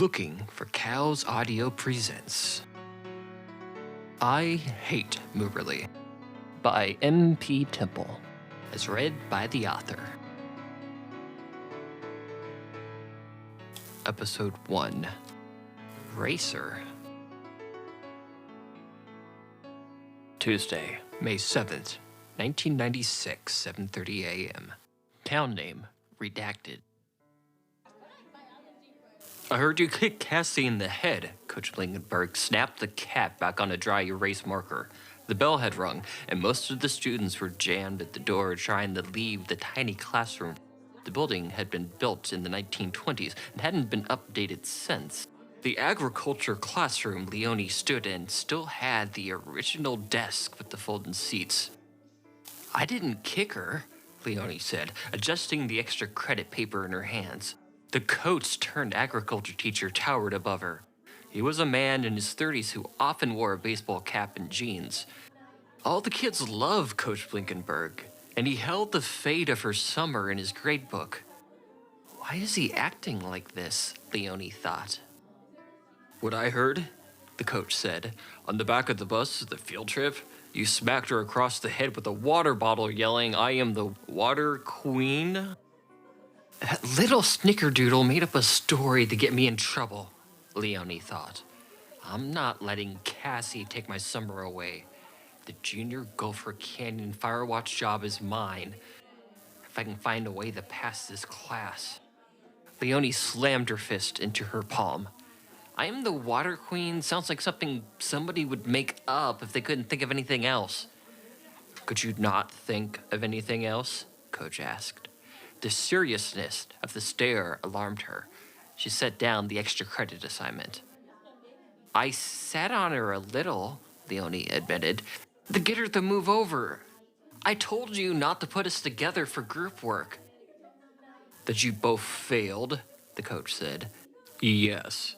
Looking for Cows Audio presents I Hate Mooberly by M.P. Temple, as read by the author. Episode 1, Racer. Tuesday, May 7th, 1996, 7:30 a.m. Town name, Redacted. I heard you kick Cassie in the head. Coach Blinkenberg snapped the cap back on a dry erase marker. The bell had rung, and most of the students were jammed at the door trying to leave the tiny classroom. The building had been built in the 1920s and hadn't been updated since. The agriculture classroom Leonie stood in still had the original desk with the folding seats. I didn't kick her, Leonie said, adjusting the extra credit paper in her hands. The coach-turned-agriculture teacher towered above her. He was a man in his 30s who often wore a baseball cap and jeans. All the kids loved Coach Blinkenberg, and he held the fate of her summer in his gradebook. Why is he acting like this? Leonie thought. What I heard, the coach said, on the back of the bus at the field trip, you smacked her across the head with a water bottle yelling, "I am the water queen." That little snickerdoodle made up a story to get me in trouble, Leonie thought. I'm not letting Cassie take my summer away. The junior Gopher Canyon Fire Watch job is mine, if I can find a way to pass this class. Leonie slammed her fist into her palm. I am the water queen sounds like something somebody would make up if they couldn't think of anything else. Could you not think of anything else? Coach asked. The seriousness of the stare alarmed her. She set down the extra credit assignment. I sat on her a little, Leonie admitted, to get her to move over. I told you not to put us together for group work. That you both failed, the coach said. Yes.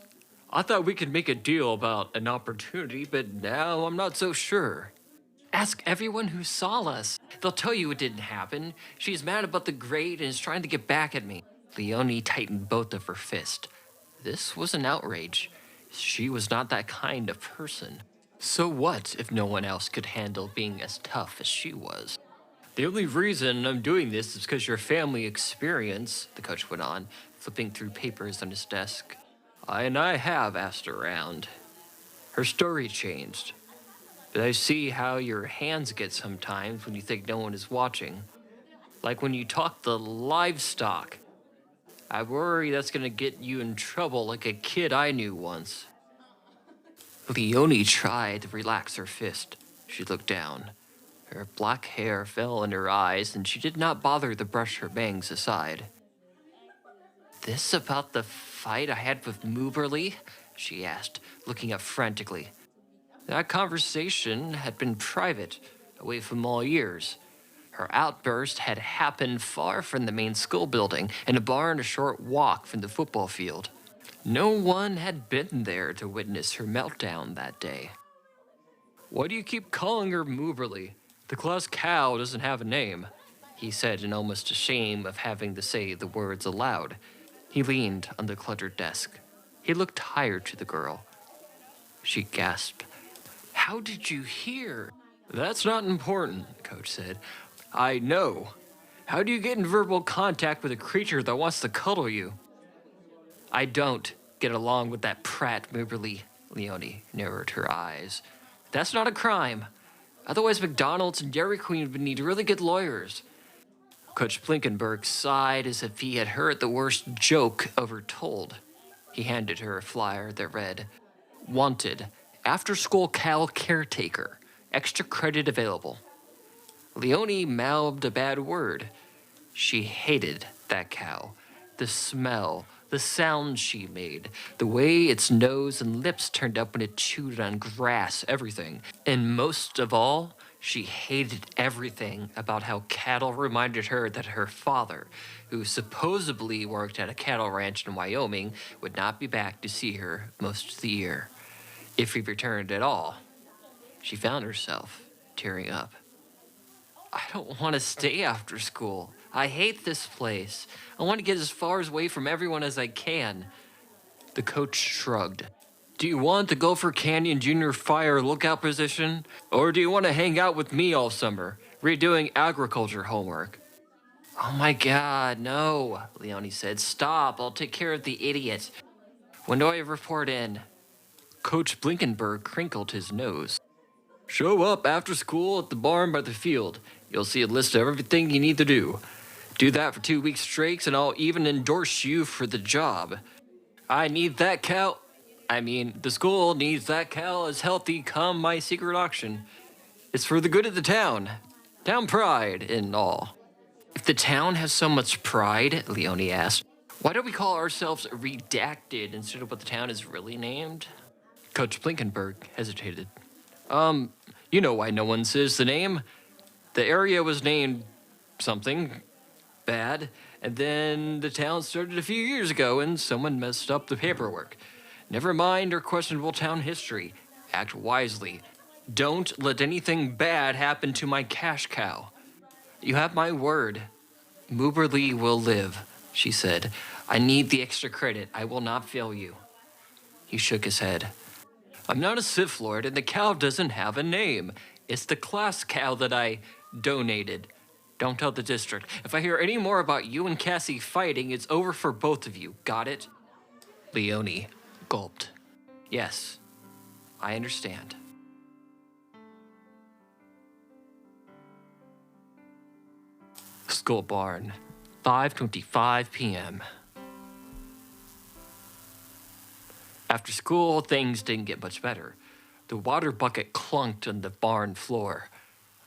I thought we could make a deal about an opportunity, but now I'm not so sure. Ask everyone who saw us. They'll tell you it didn't happen. She's mad about the grade and is trying to get back at me. Leonie tightened both of her fists. This was an outrage. She was not that kind of person. So what if no one else could handle being as tough as she was? The only reason I'm doing this is because your family experience, the coach went on, flipping through papers on his desk. I have asked around. Her story changed. But I see how your hands get sometimes when you think no one is watching. Like when you talk the livestock. I worry that's going to get you in trouble like a kid I knew once. Leonie tried to relax her fist. She looked down. Her black hair fell in her eyes, and she did not bother to brush her bangs aside. This about the fight I had with Mooberly? She asked, looking up frantically. That conversation had been private, away from all ears. Her outburst had happened far from the main school building, in a barn a short walk from the football field. No one had been there to witness her meltdown that day. Why do you keep calling her Mooberly? The class cow doesn't have a name, he said, in almost ashamed of having to say the words aloud. He leaned on the cluttered desk. He looked tired to the girl. She gasped. How did you hear? That's not important, Coach said. I know. How do you get in verbal contact with a creature that wants to cuddle you? I don't get along with that prat, Mooberly. Leonie narrowed her eyes. That's not a crime. Otherwise, McDonald's and Dairy Queen would need really good lawyers. Coach Blinkenberg sighed as if he had heard the worst joke ever told. He handed her a flyer that read, Wanted. After-school cow caretaker. Extra credit available. Leonie mouthed a bad word. She hated that cow. The smell, the sound she made, the way its nose and lips turned up when it chewed on grass, everything. And most of all, she hated everything about how cattle reminded her that her father, who supposedly worked at a cattle ranch in Wyoming, would not be back to see her most of the year. If he returned at all. She found herself tearing up. I don't want to stay after school. I hate this place. I want to get as far away from everyone as I can. The coach shrugged. Do you want the Gopher Canyon Jr fire lookout position? Or do you want to hang out with me all summer, redoing agriculture homework? Oh my god, no, Leonie said. Stop, I'll take care of the idiot. When do I report in? Coach Blinkenberg crinkled his nose. Show up after school at the barn by the field. You'll see a list of everything you need to do. Do that for 2 weeks straight, and I'll even endorse you for the job. I need that cow. The school needs that cow as healthy come my secret auction. It's for the good of the town. Town pride and all. If the town has so much pride, Leonie asked, why don't we call ourselves Redacted instead of what the town is really named? Coach Blinkenberg hesitated. You know why no one says the name? The area was named something bad, and then the town started a few years ago and someone messed up the paperwork. Never mind our questionable town history. Act wisely. Don't let anything bad happen to my cash cow. You have my word. Mooberly will live, she said. I need the extra credit. I will not fail you. He shook his head. I'm not a Sith Lord, and the cow doesn't have a name. It's the class cow that I donated. Don't tell the district. If I hear any more about you and Cassie fighting, it's over for both of you. Got it? Leonie gulped. Yes, I understand. School barn, 5:25 p.m. After school, things didn't get much better. The water bucket clunked on the barn floor.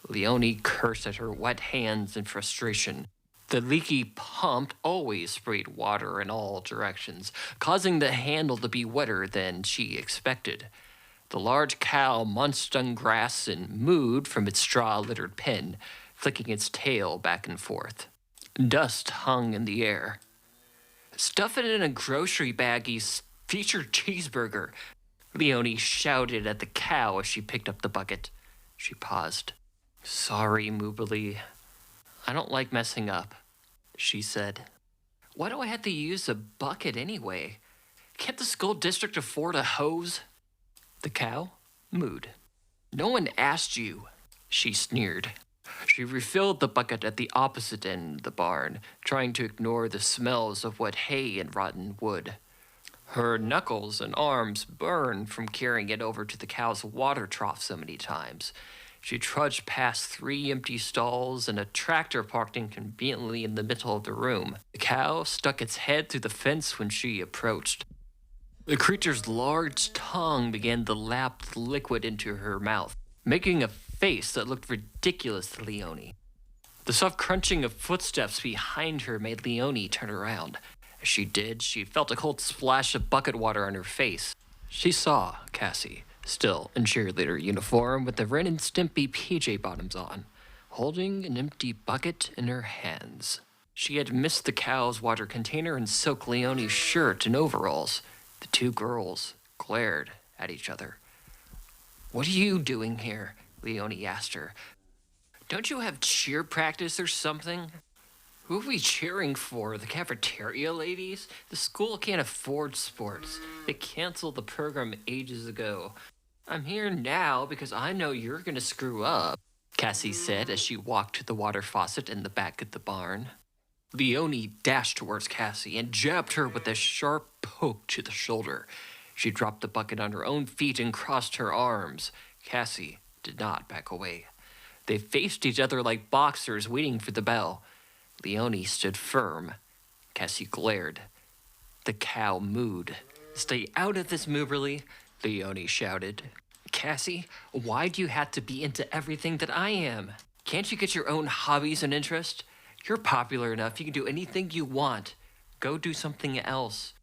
Leonie cursed at her wet hands in frustration. The leaky pump always sprayed water in all directions, causing the handle to be wetter than she expected. The large cow munched on grass and mooed from its straw-littered pen, flicking its tail back and forth. Dust hung in the air. Stuff it in a grocery baggie featured cheeseburger, Leonie shouted at the cow as she picked up the bucket. She paused. Sorry, Mooberly. I don't like messing up, she said. Why do I have to use a bucket anyway? Can't the school district afford a hose? The cow mooed. No one asked you, she sneered. She refilled the bucket at the opposite end of the barn, trying to ignore the smells of wet hay and rotten wood. Her knuckles and arms burned from carrying it over to the cow's water trough so many times. She trudged past 3 empty stalls and a tractor parked inconveniently in the middle of the room. The cow stuck its head through the fence when she approached. The creature's large tongue began to lap the liquid into her mouth, making a face that looked ridiculous to Leonie. The soft crunching of footsteps behind her made Leonie turn around. As she did, she felt a cold splash of bucket water on her face. She saw Cassie, still in cheerleader uniform with the Ren and Stimpy PJ bottoms on, holding an empty bucket in her hands. She had missed the cow's water container and soaked Leonie's shirt and overalls. The two girls glared at each other. What are you doing here? Leonie asked her. Don't you have cheer practice or something? Who are we cheering for? The cafeteria ladies? The school can't afford sports. They canceled the program ages ago. I'm here now because I know you're going to screw up, Cassie said as she walked to the water faucet in the back of the barn. Leonie dashed towards Cassie and jabbed her with a sharp poke to the shoulder. She dropped the bucket on her own feet and crossed her arms. Cassie did not back away. They faced each other like boxers waiting for the bell. Leonie stood firm. Cassie glared. The cow mooed. Stay out of this, Mooberly, Leonie shouted. Cassie, why do you have to be into everything that I am? Can't you get your own hobbies and interests? You're popular enough you can do anything you want. Go do something else.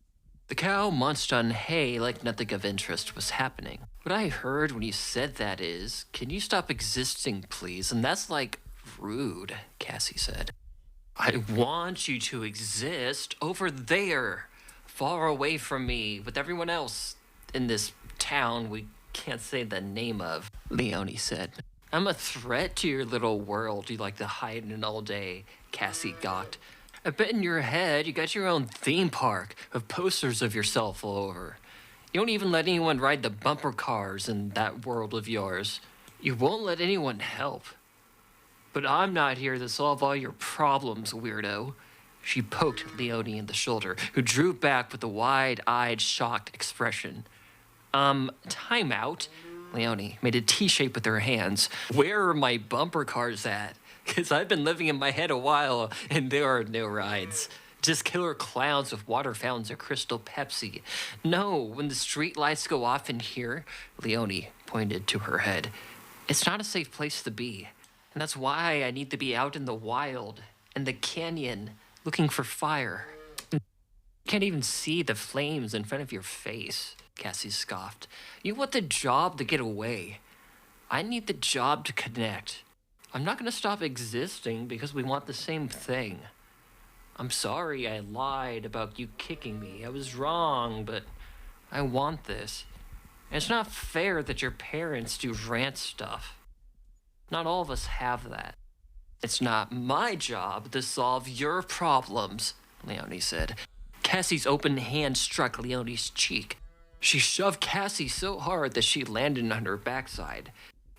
The cow munched on hay like nothing of interest was happening. What I heard when you said that is, can you stop existing, please? And that's like rude, Cassie said. I want you to exist over there, far away from me, with everyone else in this town we can't say the name of, Leonie said. I'm a threat to your little world you like to hide in all day, Cassie gawked. I bet in your head you got your own theme park with posters of yourself all over. You don't even let anyone ride the bumper cars in that world of yours. You won't let anyone help. But I'm not here to solve all your problems, weirdo. She poked Leonie in the shoulder, who drew back with a wide-eyed, shocked expression. Time out. Leonie made a T shape with her hands. Where are my bumper cars at? Because I've been living in my head a while, and there are no rides. Just killer clowns with water fountains or Crystal Pepsi. No, when the street lights go off in here, Leonie pointed to her head, it's not a safe place to be. And that's why I need to be out in the wild, in the canyon, looking for fire. You can't even see the flames in front of your face, Cassie scoffed. You want the job to get away. I need the job to connect. I'm not going to stop existing because we want the same thing. I'm sorry I lied about you kicking me. I was wrong, but I want this. And it's not fair that your parents do rant stuff. Not all of us have that. It's not my job to solve your problems, Leonie said. Cassie's open hand struck Leonie's cheek. She shoved Cassie so hard that she landed on her backside.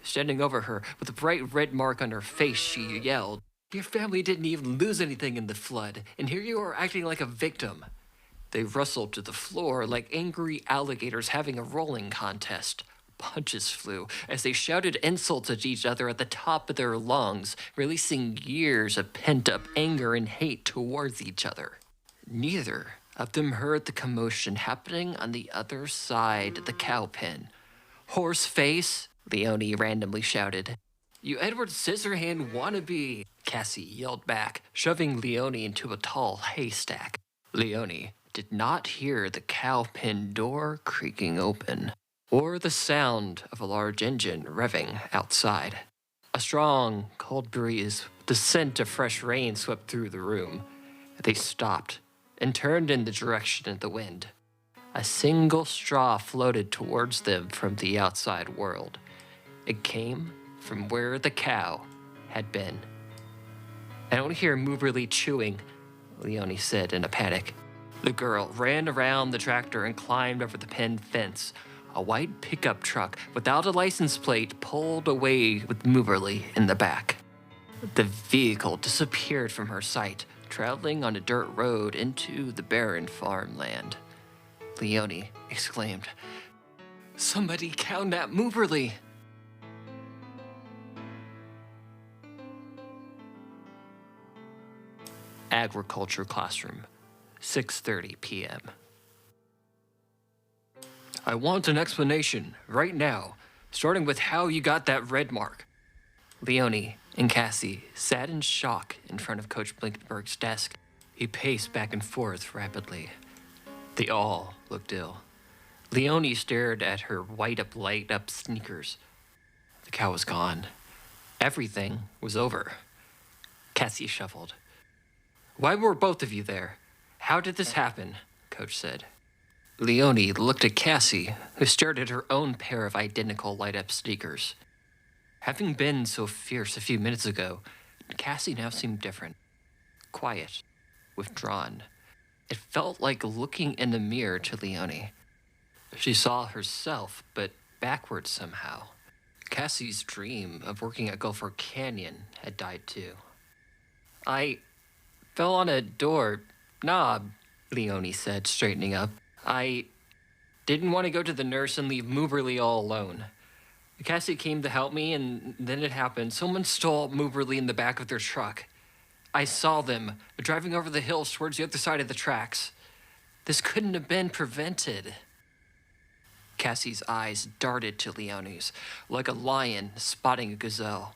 Standing over her with a bright red mark on her face, she yelled, your family didn't even lose anything in the flood, and here you are acting like a victim. They rustled to the floor like angry alligators having a rolling contest. Punches flew as they shouted insults at each other at the top of their lungs, releasing years of pent-up anger and hate towards each other. Neither of them heard the commotion happening on the other side of the cow pen. Horse face, Leonie randomly shouted. You Edward Scissorhand wannabe, Cassie yelled back, shoving Leonie into a tall haystack. Leonie did not hear the cow pen door creaking open, or the sound of a large engine revving outside. A strong, cold breeze with the scent of fresh rain swept through the room. They stopped and turned in the direction of the wind. A single straw floated towards them from the outside world. It came from where the cow had been. I don't hear Mooberly chewing, Leonie said in a panic. The girl ran around the tractor and climbed over the pen fence. A white pickup truck without a license plate pulled away with Mooberly in the back. The vehicle disappeared from her sight, traveling on a dirt road into the barren farmland. Leonie exclaimed, somebody kidnapped Mooberly! Agriculture classroom, 6:30 p.m. I want an explanation, right now, starting with how you got that red mark. Leonie and Cassie sat in shock in front of Coach Blinkenberg's desk. He paced back and forth rapidly. They all looked ill. Leonie stared at her light-up sneakers. The cow was gone. Everything was over. Cassie shuffled. Why were both of you there? How did this happen? Coach said. Leonie looked at Cassie, who stared at her own pair of identical light-up sneakers. Having been so fierce a few minutes ago, Cassie now seemed different. Quiet. Withdrawn. It felt like looking in the mirror to Leonie. She saw herself, but backwards somehow. Cassie's dream of working at Gopher Canyon had died too. I fell on a door knob, Leonie said, straightening up. I didn't want to go to the nurse and leave Mooberly all alone. Cassie came to help me, and then it happened. Someone stole Mooberly in the back of their truck. I saw them driving over the hills towards the other side of the tracks. This couldn't have been prevented. Cassie's eyes darted to Leonie's, like a lion spotting a gazelle,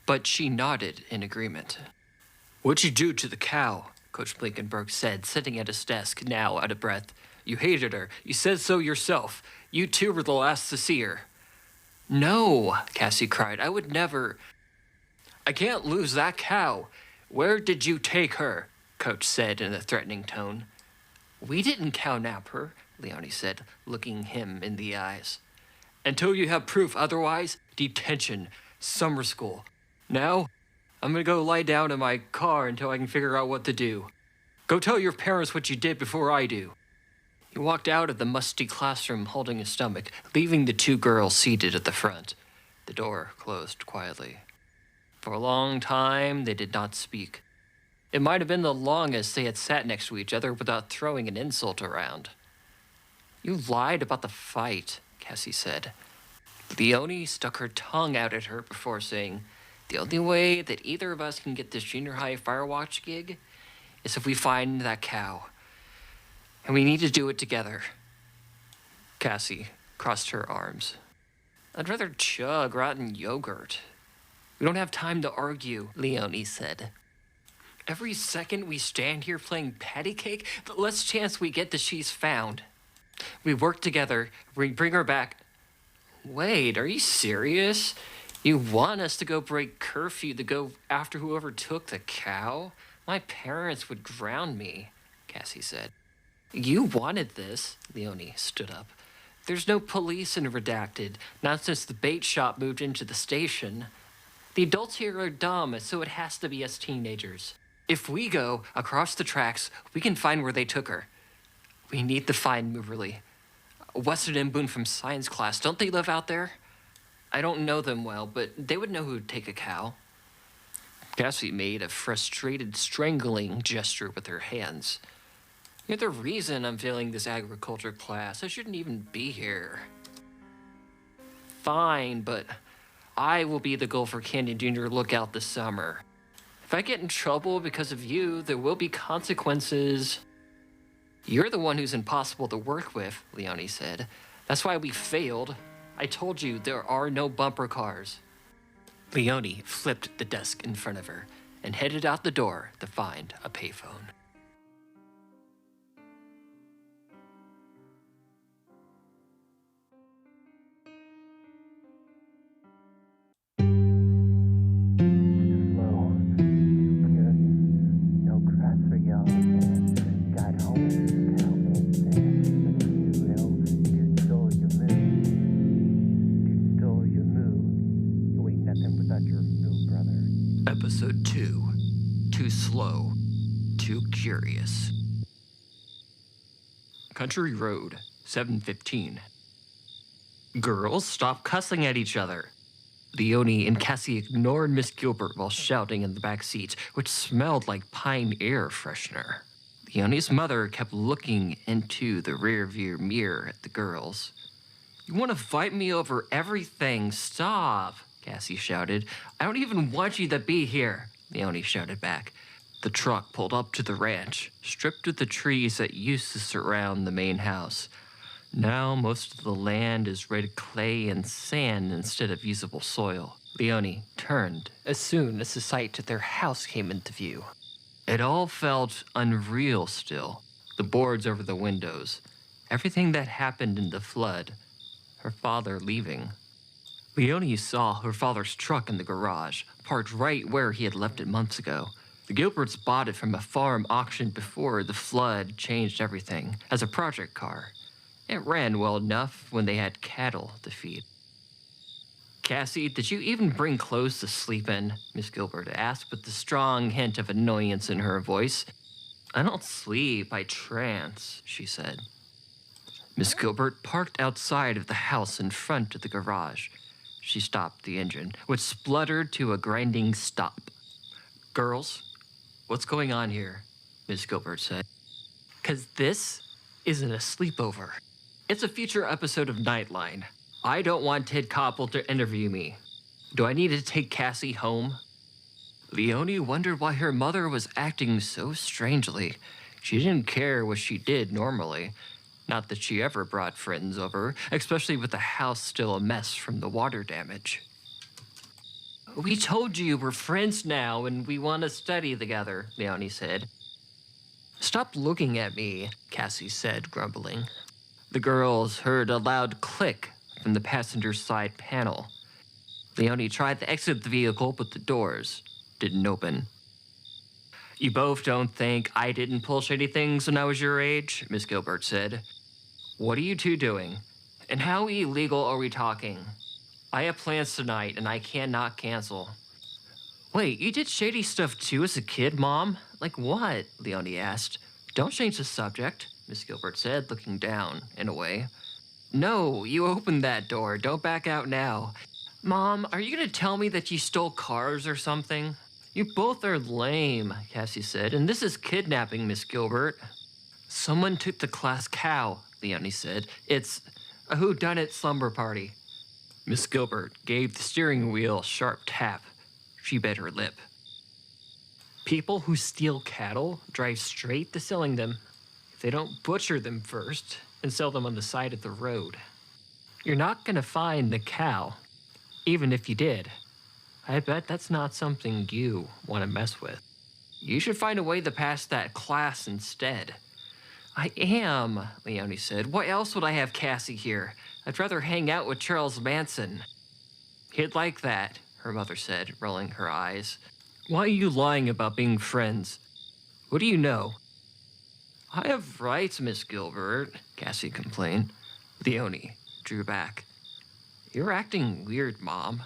but she nodded in agreement. What'd you do to the cow? Coach Blinkenberg said, sitting at his desk, now out of breath. You hated her. You said so yourself. You too were the last to see her. No, Cassie cried. I would never. I can't lose that cow. Where did you take her? Coach said in a threatening tone. We didn't cow-nap her, Leonie said, looking him in the eyes. Until you have proof otherwise, detention, summer school. Now, I'm going to go lie down in my car until I can figure out what to do. Go tell your parents what you did before I do. He walked out of the musty classroom holding his stomach, leaving the two girls seated at the front. The door closed quietly. For a long time, they did not speak. It might have been the longest they had sat next to each other without throwing an insult around. You lied about the fight, Cassie said. Leonie stuck her tongue out at her before saying, the only way that either of us can get this junior high firewatch gig is if we find that cow. And we need to do it together. Cassie crossed her arms. I'd rather chug rotten yogurt. We don't have time to argue, Leonie said. Every second we stand here playing patty cake, the less chance we get that she's found. We work together, we bring her back. Wait, are you serious? You want us to go break curfew to go after whoever took the cow? My parents would drown me, Cassie said. You wanted this, Leonie stood up. There's no police in Redacted, not since the bait shop moved into the station. The adults here are dumb, so it has to be us teenagers. If we go across the tracks, we can find where they took her. We need to find Mooberly. Weston and Boone from science class, don't they live out there? I don't know them well, but they would know who'd take a cow. Cassie made a frustrated strangling gesture with her hands. You're the reason I'm failing this agriculture class. I shouldn't even be here. Fine, but I will be the Gopher Canyon Jr. lookout this summer. If I get in trouble because of you, there will be consequences. You're the one who's impossible to work with, Leonie said. That's why we failed. I told you there are no bumper cars. Leonie flipped the desk in front of her and headed out the door to find a payphone. Episode 2. Too slow, too curious. Country Road, 7:15. Girls, stop cussing at each other. Leonie and Cassie ignored Miss Gilbert while shouting in the back seat, which smelled like pine air freshener. Leonie's mother kept looking into the rearview mirror at the girls. You want to fight me over everything? Stop, Cassie shouted. I don't even want you to be here, Leonie shouted back. The truck pulled up to the ranch, stripped of the trees that used to surround the main house. Now most of the land is red clay and sand instead of usable soil. Leonie turned as soon as the sight of their house came into view. It all felt unreal still. The boards over the windows, everything that happened in the flood, her father leaving. Leonie saw her father's truck in the garage, parked right where he had left it months ago. The Gilberts bought it from a farm auction before the flood changed everything, as a project car. It ran well enough when they had cattle to feed. Cassie, did you even bring clothes to sleep in? Miss Gilbert asked with a strong hint of annoyance in her voice. I don't sleep, I trance, she said. Miss Gilbert parked outside of the house in front of the garage. She stopped the engine, which spluttered to a grinding stop. Girls, what's going on here? Miss Gilbert said. 'Cause this isn't a sleepover. It's a future episode of Nightline. I don't want Ted Koppel to interview me. Do I need to take Cassie home? Leonie wondered why her mother was acting so strangely. She didn't care what she did normally. Not that she ever brought friends over, especially with the house still a mess from the water damage. We told you we're friends now and we want to study together, Leonie said. Stop looking at me, Cassie said, grumbling. The girls heard a loud click from the passenger side panel. Leonie tried to exit the vehicle, but the doors didn't open. You both don't think I didn't pull shady things when I was your age? Miss Gilbert said. What are you two doing? And how illegal are we talking? I have plans tonight and I cannot cancel. Wait, you did shady stuff too as a kid, Mom? Like what? Leonie asked. Don't change the subject, Miss Gilbert said, looking down and away. No, you opened that door. Don't back out now. Mom, are you going to tell me that you stole cars or something? You both are lame, Cassie said, and this is kidnapping, Miss Gilbert. Someone took the class cow, Leonie said. It's a whodunit slumber party. Miss Gilbert gave the steering wheel a sharp tap. She bit her lip. People who steal cattle drive straight to selling them if they don't butcher them first and sell them on the side of the road. You're not going to find the cow, even if you did. I bet that's not something you want to mess with. You should find a way to pass that class instead. I am, Leonie said. Why else would I have Cassie here? I'd rather hang out with Charles Manson. He'd like that, her mother said, rolling her eyes. Why are you lying about being friends? What do you know? I have rights, Miss Gilbert, Cassie complained. Leonie drew back. You're acting weird, Mom.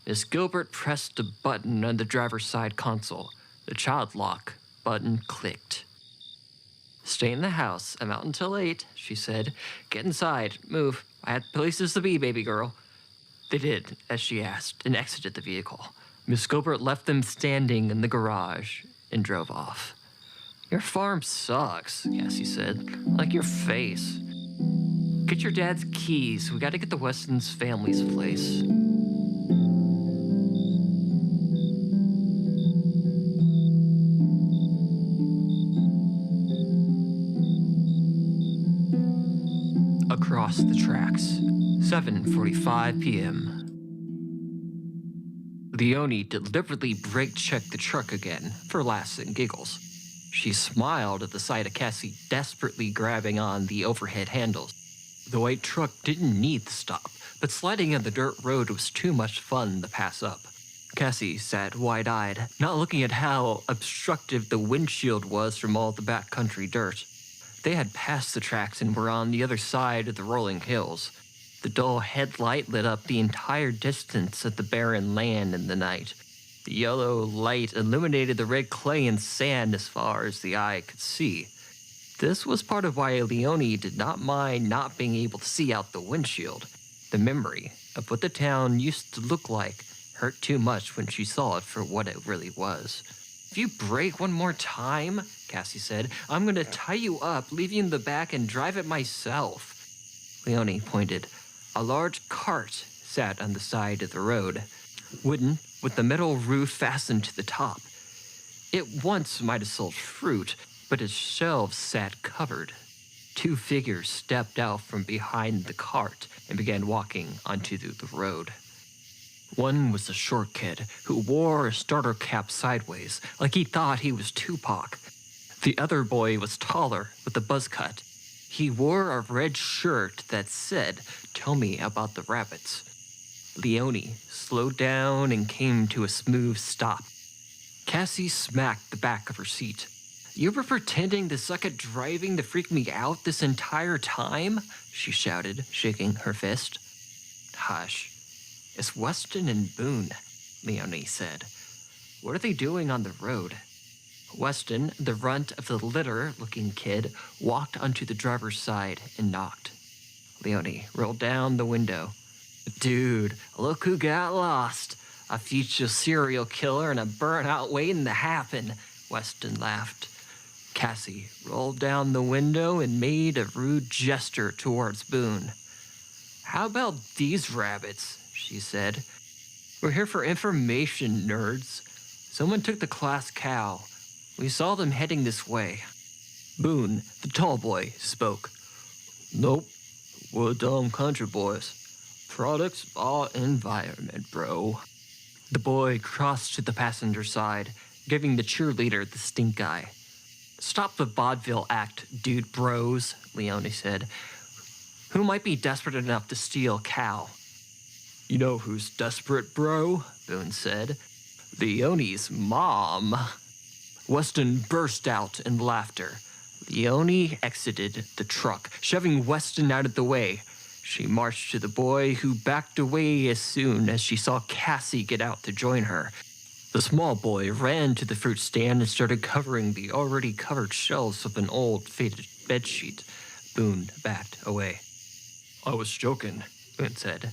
Miss Gilbert pressed a button on the driver's side console. The child lock button clicked. Stay in the house. I'm out until 8, she said. Get inside. Move. I had places to be, baby girl. They did, as she asked, and exited the vehicle. Miss Gilbert left them standing in the garage and drove off. Your farm sucks, Cassie said. Like your face. Get your dad's keys. We gotta get the Weston's family's place. Across the tracks, 7:45 p.m. Leonie deliberately brake-checked the truck again for laughs and giggles. She smiled at the sight of Cassie desperately grabbing on the overhead handles. The white truck didn't need to stop, but sliding on the dirt road was too much fun to pass up. Cassie sat wide-eyed, not looking at how obstructive the windshield was from all the backcountry dirt. They had passed the tracks and were on the other side of the rolling hills. The dull headlight lit up the entire distance of the barren land in the night. The yellow light illuminated the red clay and sand as far as the eye could see. This was part of why Leonie did not mind not being able to see out the windshield. The memory of what the town used to look like hurt too much when she saw it for what it really was. If you brake one more time, Cassie said, I'm going to tie you up, leave you in the back, and drive it myself. Leonie pointed. A large cart sat on the side of the road, wooden, with the metal roof fastened to the top. It once might have sold fruit, but its shelves sat covered. 2 figures stepped out from behind the cart and began walking onto the road. One was a short kid who wore a starter cap sideways, like he thought he was Tupac. The other boy was taller, with a buzz cut. He wore a red shirt that said, "Tell me about the rabbits." Leonie slowed down and came to a smooth stop. Cassie smacked the back of her seat. You were pretending to suck at driving to freak me out this entire time? She shouted, shaking her fist. Hush. It's Weston and Boone, Leonie said. What are they doing on the road? Weston, the runt of the litter-looking kid, walked onto the driver's side and knocked. Leonie rolled down the window. Dude, look who got lost. A future serial killer and a burnout waiting to happen, Weston laughed. Cassie rolled down the window and made a rude gesture towards Boone. How about these rabbits, she said. We're here for information, nerds. Someone took the class cow. We saw them heading this way. Boone, the tall boy, spoke. Nope, we're dumb country boys. Products are environment, bro. The boy crossed to the passenger side, giving the cheerleader the stink eye. Stop the vaudeville act, dude bros, Leonie said. Who might be desperate enough to steal cow? You know who's desperate, bro? Boone said. Leonie's mom. Weston burst out in laughter. Leonie exited the truck, shoving Weston out of the way. She marched to the boy, who backed away as soon as she saw Cassie get out to join her. The small boy ran to the fruit stand and started covering the already covered shelves with an old, faded bedsheet. Boone backed away. I was joking, Boone said.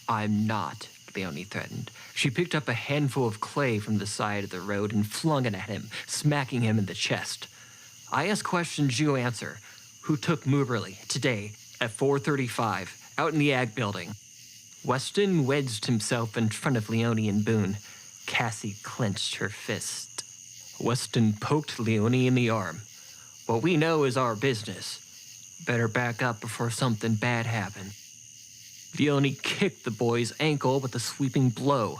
I'm not, Leonie threatened. She picked up a handful of clay from the side of the road and flung it at him, smacking him in the chest. I ask questions, you answer. Who took Mooberly today at 4:35 out in the ag building? Weston wedged himself in front of Leonie and Boone. Cassie clenched her fist. Weston poked Leonie in the arm. What we know is our business. Better back up before something bad happens. Leonie kicked the boy's ankle with a sweeping blow.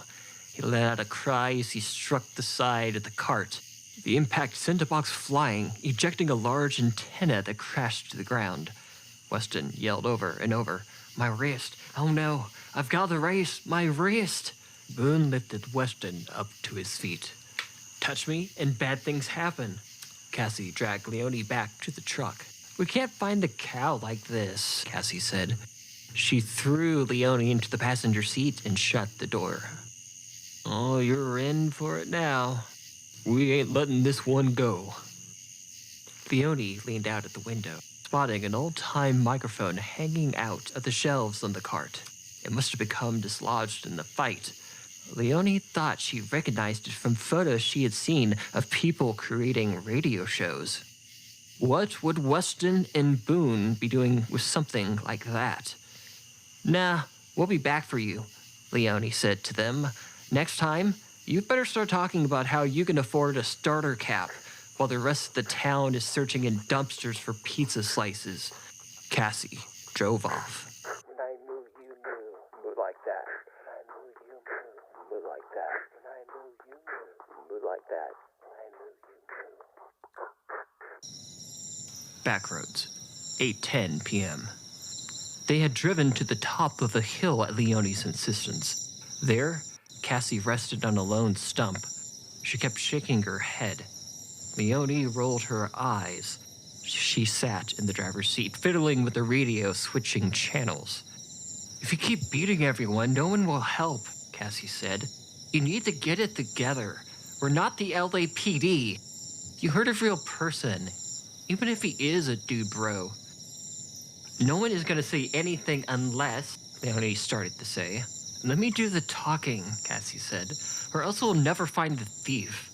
He let out a cry as he struck the side of the cart. The impact sent a box flying, ejecting a large antenna that crashed to the ground. Weston yelled over and over, My wrist! Oh no! I've got the wrist! My wrist! Boone lifted Weston up to his feet. Touch me and bad things happen. Cassie dragged Leonie back to the truck. We can't find the cow like this, Cassie said. She threw Leonie into the passenger seat and shut the door. Oh, you're in for it now. We ain't letting this one go. Leonie leaned out at the window, spotting an old-time microphone hanging out of the shelves on the cart. It must have become dislodged in the fight. Leonie thought she recognized it from photos she had seen of people creating radio shows. What would Weston and Boone be doing with something like that? Nah, we'll be back for you, Leonie said to them. Next time, you'd better start talking about how you can afford a starter cap while the rest of the town is searching in dumpsters for pizza slices. Cassie drove off. And I knew you knew. Move like that. And I knew you knew. Move like that. And I knew you knew. Move like that. And I knew you knew. Backroads, 8:10 p.m. They had driven to the top of a hill at Leonie's insistence. There, Cassie rested on a lone stump. She kept shaking her head. Leonie rolled her eyes. She sat in the driver's seat, fiddling with the radio, switching channels. If you keep beating everyone, no one will help, Cassie said. You need to get it together. We're not the LAPD. You hurt a real person, even if he is a dude bro. No one is going to say anything unless, Leonie started to say. Let me do the talking, Cassie said, or else we'll never find the thief.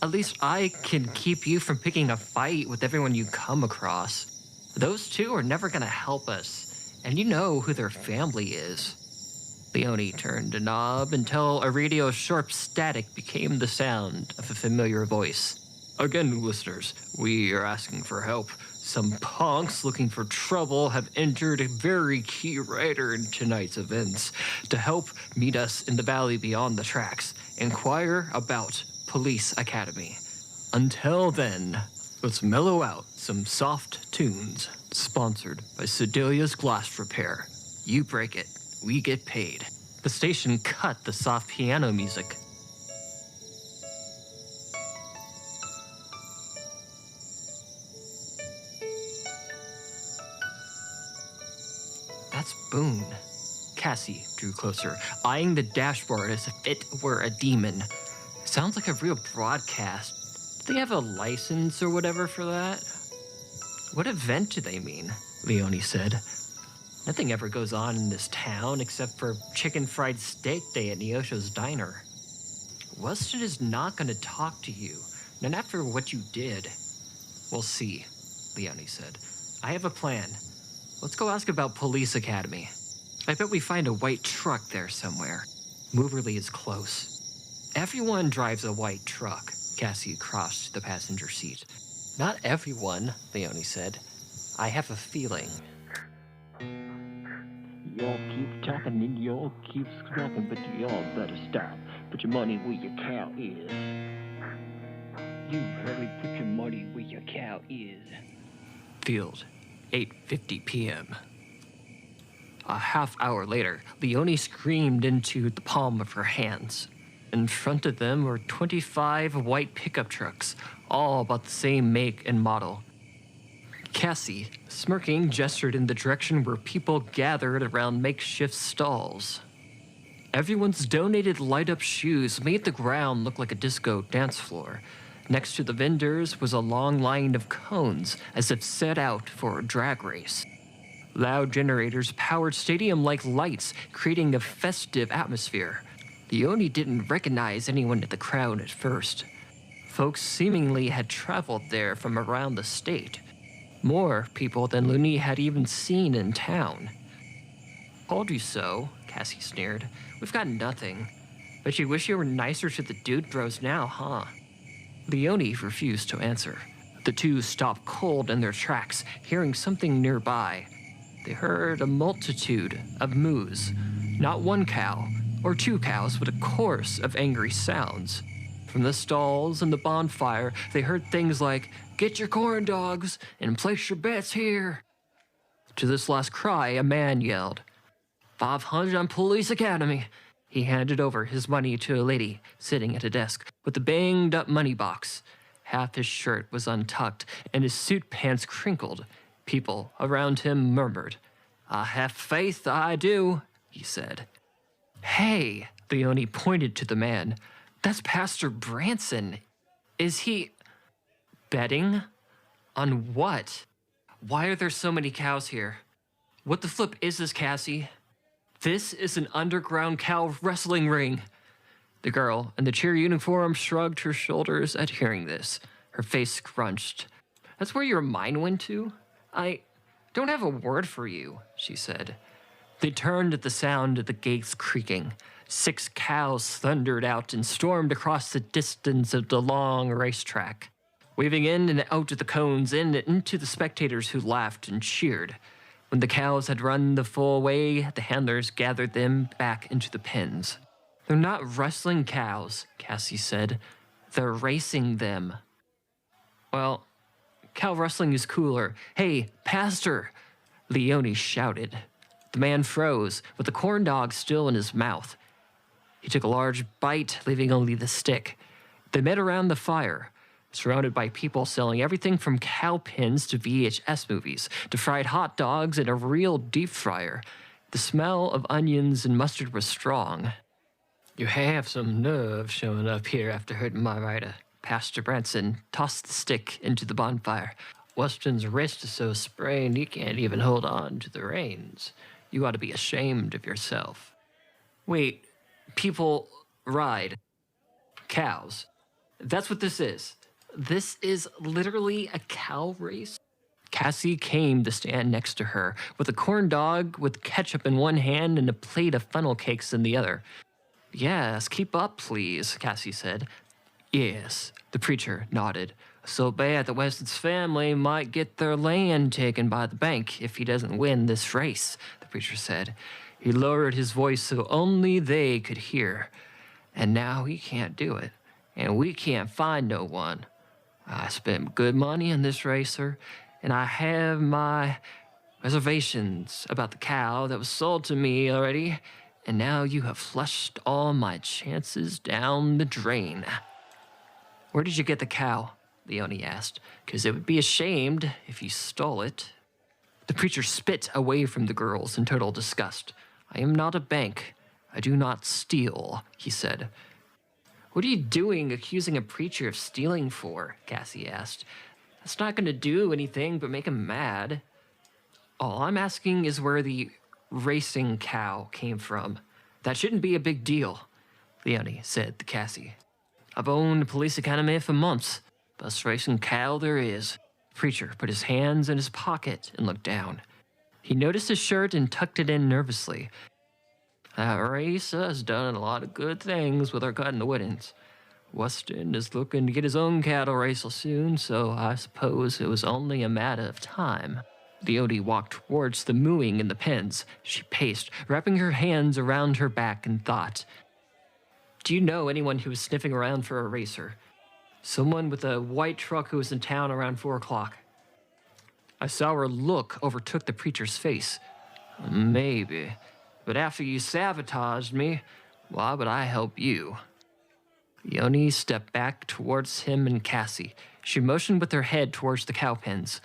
At least I can keep you from picking a fight with everyone you come across. Those two are never going to help us, and you know who their family is. Leonie turned a knob until a radio's sharp static became the sound of a familiar voice. Again, listeners, we are asking for help. Some punks looking for trouble have entered a very key writer in tonight's events. To help meet us in the valley beyond the tracks, inquire about Police Academy. Until then, let's mellow out some soft tunes. Sponsored by Sedelia's Glass Repair. You break it, we get paid. The station cut the soft piano music. That's Boone. Cassie drew closer, eyeing the dashboard as if it were a demon. Sounds like a real broadcast. Do they have a license or whatever for that? What event do they mean? Leonie said. Nothing ever goes on in this town except for chicken fried steak day at Neosho's diner. Weston is not going to talk to you, not after what you did. We'll see, Leonie said. I have a plan. Let's go ask about Police Academy. I bet we find a white truck there somewhere. Mooberly is close. Everyone drives a white truck. Cassie crossed the passenger seat. Not everyone, Leonie said. I have a feeling. Y'all keep talking and y'all keep scrapping, but y'all better stop. Put your money where your cow is. You hurry, put your money where your cow is. Field, 8:50 p.m. A half hour later, Leonie screamed into the palm of her hands. In front of them were 25 white pickup trucks, all about the same make and model. Cassie, smirking, gestured in the direction where people gathered around makeshift stalls. Everyone's donated light-up shoes made the ground look like a disco dance floor. Next to the vendors was a long line of cones, as if set out for a drag race. Loud generators powered stadium-like lights, creating a festive atmosphere. Leonie didn't recognize anyone in the crowd at first. Folks seemingly had traveled there from around the state. More people than Leonie had even seen in town. Told you so, Cassie sneered. We've got nothing. Bet you wish you were nicer to the dude bros now, huh? Leonie refused to answer. The two stopped cold in their tracks, hearing something nearby. They heard a multitude of moos. Not one cow, or two cows, but a chorus of angry sounds. From the stalls and the bonfire, they heard things like, "Get your corn dogs and place your bets here." To this last cry, a man yelled, "500 on Police Academy." He handed over his money to a lady sitting at a desk with a banged-up money box. Half his shirt was untucked and his suit pants crinkled. People around him murmured. "I have faith, I do," he said. "Hey," Leonie pointed to the man. "That's Pastor Branson. Is he betting? On what? Why are there so many cows here? What the flip is this, Cassie? This is an underground cow wrestling ring." The girl in the cheer uniform shrugged her shoulders at hearing this. Her face scrunched. "That's where your mind went to? I don't have a word for you," she said. They turned at the sound of the gates creaking. 6 cows thundered out and stormed across the distance of the long racetrack, waving in and out of the cones and into the spectators who laughed and cheered. When the cows had run the full way, the handlers gathered them back into the pens. "They're not wrestling cows," Cassie said. "They're racing them." "Well, cow wrestling is cooler. Hey, Pastor!" Leonie shouted. The man froze, with the corn dog still in his mouth. He took a large bite, leaving only the stick. They met around the fire, surrounded by people selling everything from cow pins to VHS movies, to fried hot dogs and a real deep fryer. The smell of onions and mustard was strong. "You have some nerve showing up here after hurting my rider." Pastor Branson tossed the stick into the bonfire. "Weston's wrist is so sprained he can't even hold on to the reins. You ought to be ashamed of yourself." "Wait, people ride cows. That's what this is. This is literally a cow race?" Cassie came to stand next to her, with a corn dog with ketchup in one hand and a plate of funnel cakes in the other. "Yes, keep up, please," Cassie said. "Yes," the preacher nodded. "So bad that Weston's family might get their land taken by the bank if he doesn't win this race," the preacher said. He lowered his voice so only they could hear. "And now he can't do it, and we can't find no one. I spent good money on this racer, and I have my reservations about the cow that was sold to me already, and now you have flushed all my chances down the drain." "Where did you get the cow?" Leonie asked, "'cause it would be ashamed if you stole it." The preacher spit away from the girls in total disgust. "I am not a bank. I do not steal," he said. "What are you doing accusing a preacher of stealing for?" Cassie asked. "That's not going to do anything but make him mad." "All I'm asking is where the racing cow came from. That shouldn't be a big deal," Leonie said to Cassie. "I've owned Police Academy for months. Best racing cow there is." The preacher put his hands in his pocket and looked down. He noticed his shirt and tucked it in nervously. "That racer has done a lot of good things with our cutting the Woodins. Weston is looking to get his own cattle racer soon, so I suppose it was only a matter of time." Leonie walked towards the mooing in the pens. She paced, wrapping her hands around her back and thought. "Do you know anyone who was sniffing around for a racer? Someone with a white truck who was in town around 4 o'clock. A sour look overtook the preacher's face. "Maybe. But after you sabotaged me, why would I help you?" Leonie stepped back towards him and Cassie. She motioned with her head towards the cow pens.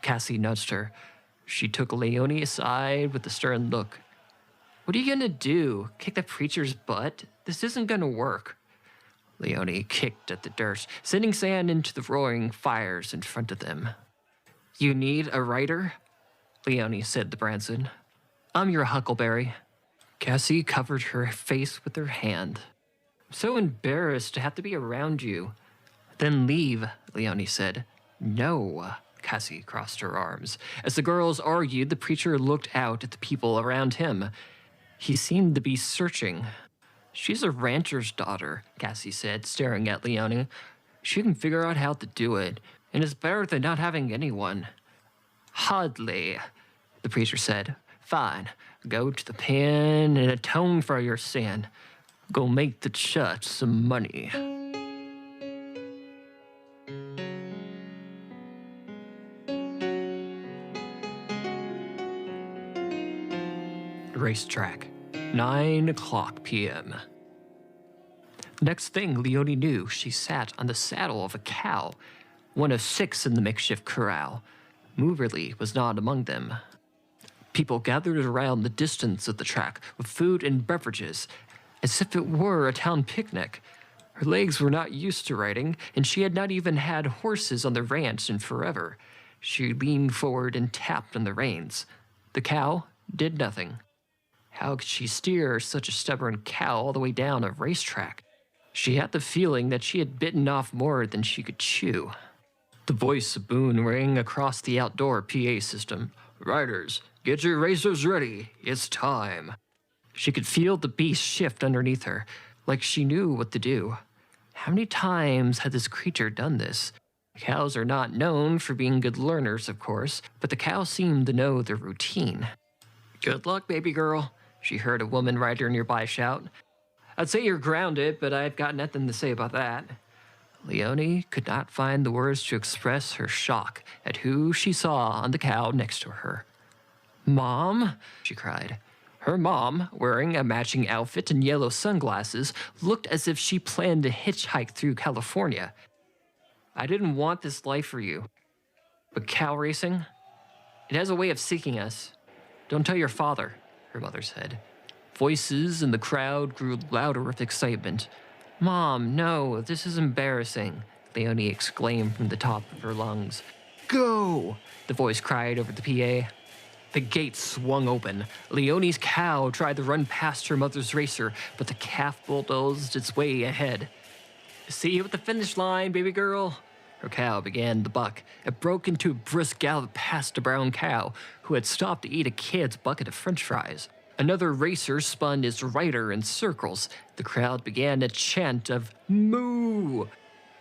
Cassie nudged her. She took Leonie aside with a stern look. What are you gonna do? Kick the preacher's butt? This isn't gonna work. Leonie kicked at the dirt, sending sand into the roaring fires in front of them. You need a writer? Leonie said to Branson. I'm your huckleberry. Cassie covered her face with her hand. I'm so embarrassed to have to be around you. Then leave, Leonie said. No, Cassie crossed her arms. As the girls argued, the preacher looked out at the people around him. He seemed to be searching. She's a rancher's daughter, Cassie said, staring at Leonie. She can figure out how to do it, and it's better than not having anyone. Hardly, the preacher said. Fine, go to the pen and atone for your sin. Go make the church some money. Racetrack, 9:00 p.m. Next thing Leonie knew, she sat on the saddle of a cow, one of 6 in the makeshift corral. Mooberly was not among them. People gathered around the distance of the track with food and beverages, as if it were a town picnic. Her legs were not used to riding, and she had not even had horses on the ranch in forever. She leaned forward and tapped on the reins. The cow did nothing. How could she steer such a stubborn cow all the way down a racetrack? She had the feeling that she had bitten off more than she could chew. The voice of Boone rang across the outdoor PA system. Riders, get your racers ready. It's time. She could feel the beast shift underneath her, like she knew what to do. How many times had this creature done this? Cows are not known for being good learners, of course, but the cow seemed to know their routine. Good luck, baby girl, she heard a woman rider nearby shout. I'd say you're grounded, but I've got nothing to say about that. Leonie could not find the words to express her shock at who she saw on the cow next to her. Mom, she cried. Her mom, wearing a matching outfit and yellow sunglasses, looked as if she planned to hitchhike through California. I didn't want this life for you. But cow racing? It has a way of seeking us. Don't tell your father, her mother said. Voices in the crowd grew louder with excitement. Mom, no, this is embarrassing, Leonie exclaimed from the top of her lungs. Go, the voice cried over the PA. The gate swung open. Leonie's cow tried to run past her mother's racer, but the calf bulldozed its way ahead. See you at the finish line, baby girl. Her cow began to buck. It broke into a brisk gallop past a brown cow, who had stopped to eat a kid's bucket of french fries. Another racer spun his rider in circles. The crowd began a chant of moo.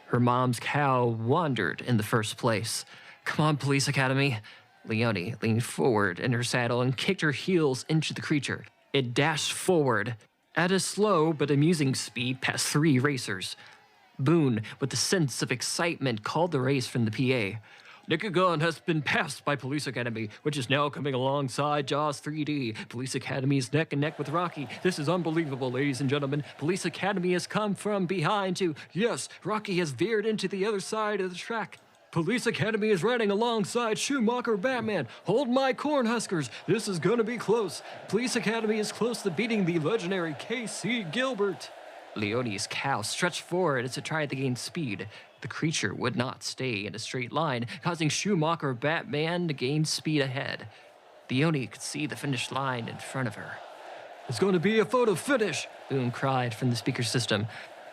Her mom's cow wandered in the first place. Come on, Police Academy. Leonie leaned forward in her saddle and kicked her heels into the creature. It dashed forward at a slow but amusing speed past 3 racers. Boone, with a sense of excitement, called the race from the PA. Nicagon has been passed by Police Academy, which is now coming alongside Jaws 3D. Police Academy is neck and neck with Rocky. This is unbelievable, ladies and gentlemen. Police Academy has come from behind to... Yes, Rocky has veered into the other side of the track. Police Academy is riding alongside Schumacher Batman. Hold my Cornhuskers. This is gonna be close. Police Academy is close to beating the legendary K.C. Gilbert. Leonie's cow stretched forward as it tried to gain speed. The creature would not stay in a straight line, causing Schumacher Batman to gain speed ahead. Leonie could see the finish line in front of her. It's going to be a photo finish, Boone cried from the speaker system.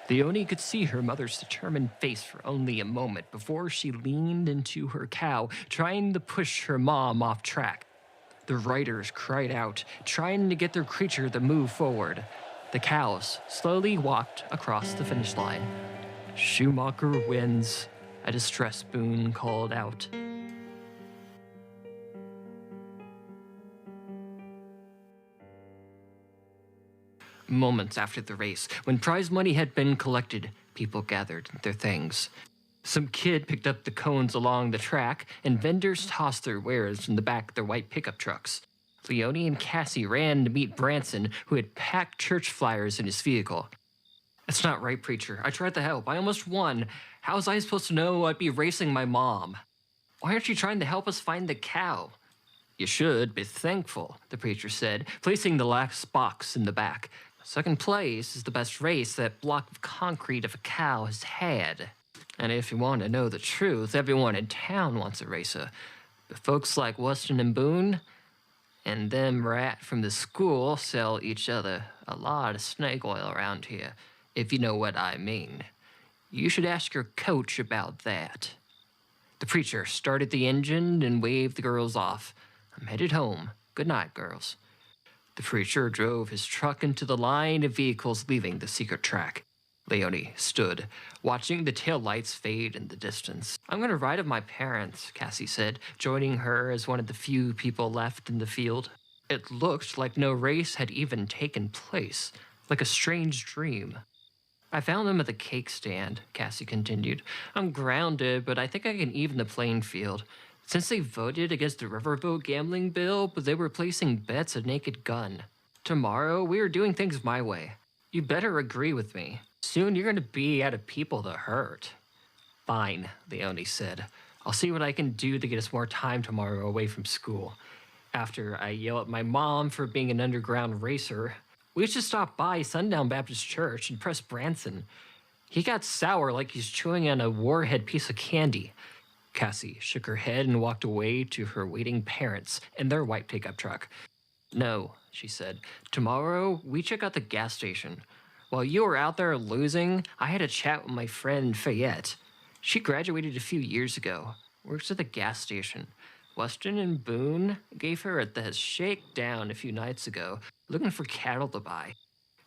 Leonie could see her mother's determined face for only a moment before she leaned into her cow, trying to push her mom off track. The riders cried out, trying to get their creature to move forward. The cows slowly walked across the finish line. Schumacher wins, a distressed Boone called out. Moments after the race, when prize money had been collected, people gathered their things. Some kid picked up the cones along the track, and vendors tossed their wares in the back of their white pickup trucks. Leonie and Cassie ran to meet Branson, who had packed church flyers in his vehicle. It's not right, preacher. I tried to help. I almost won. How was I supposed to know I'd be racing my mom? Why aren't you trying to help us find the cow? You should be thankful, the preacher said, placing the last box in the back. Second place is the best race that block of concrete of a cow has had. And if you want to know the truth, everyone in town wants a racer. But folks like Weston and Boone and them rat from the school sell each other a lot of snake oil around here, if you know what I mean. You should ask your coach about that. The preacher started the engine and waved the girls off. I'm headed home. Good night, girls. The preacher drove his truck into the line of vehicles leaving the secret track. Leonie stood, watching the taillights fade in the distance. I'm going to ride with my parents, Cassie said, joining her as one of the few people left in the field. It looked like no race had even taken place, like a strange dream. I found them at the cake stand, Cassie continued. I'm grounded, but I think I can even the playing field. Since they voted against the riverboat gambling bill, but they were placing bets at Naked Gun. Tomorrow, we are doing things my way. You better agree with me. Soon you're going to be out of people to hurt. Fine, Leonie said. I'll see what I can do to get us more time tomorrow away from school. After I yell at my mom for being an underground racer, we should stop by Sundown Baptist Church and press Branson. He got sour like he's chewing on a warhead piece of candy. Cassie shook her head and walked away to her waiting parents in their white pickup truck. No, she said. Tomorrow, we check out the gas station. While you were out there losing, I had a chat with my friend Fayette. She graduated a few years ago. Works at the gas station. Weston and Boone gave her the shakedown a few nights ago, looking for cattle to buy.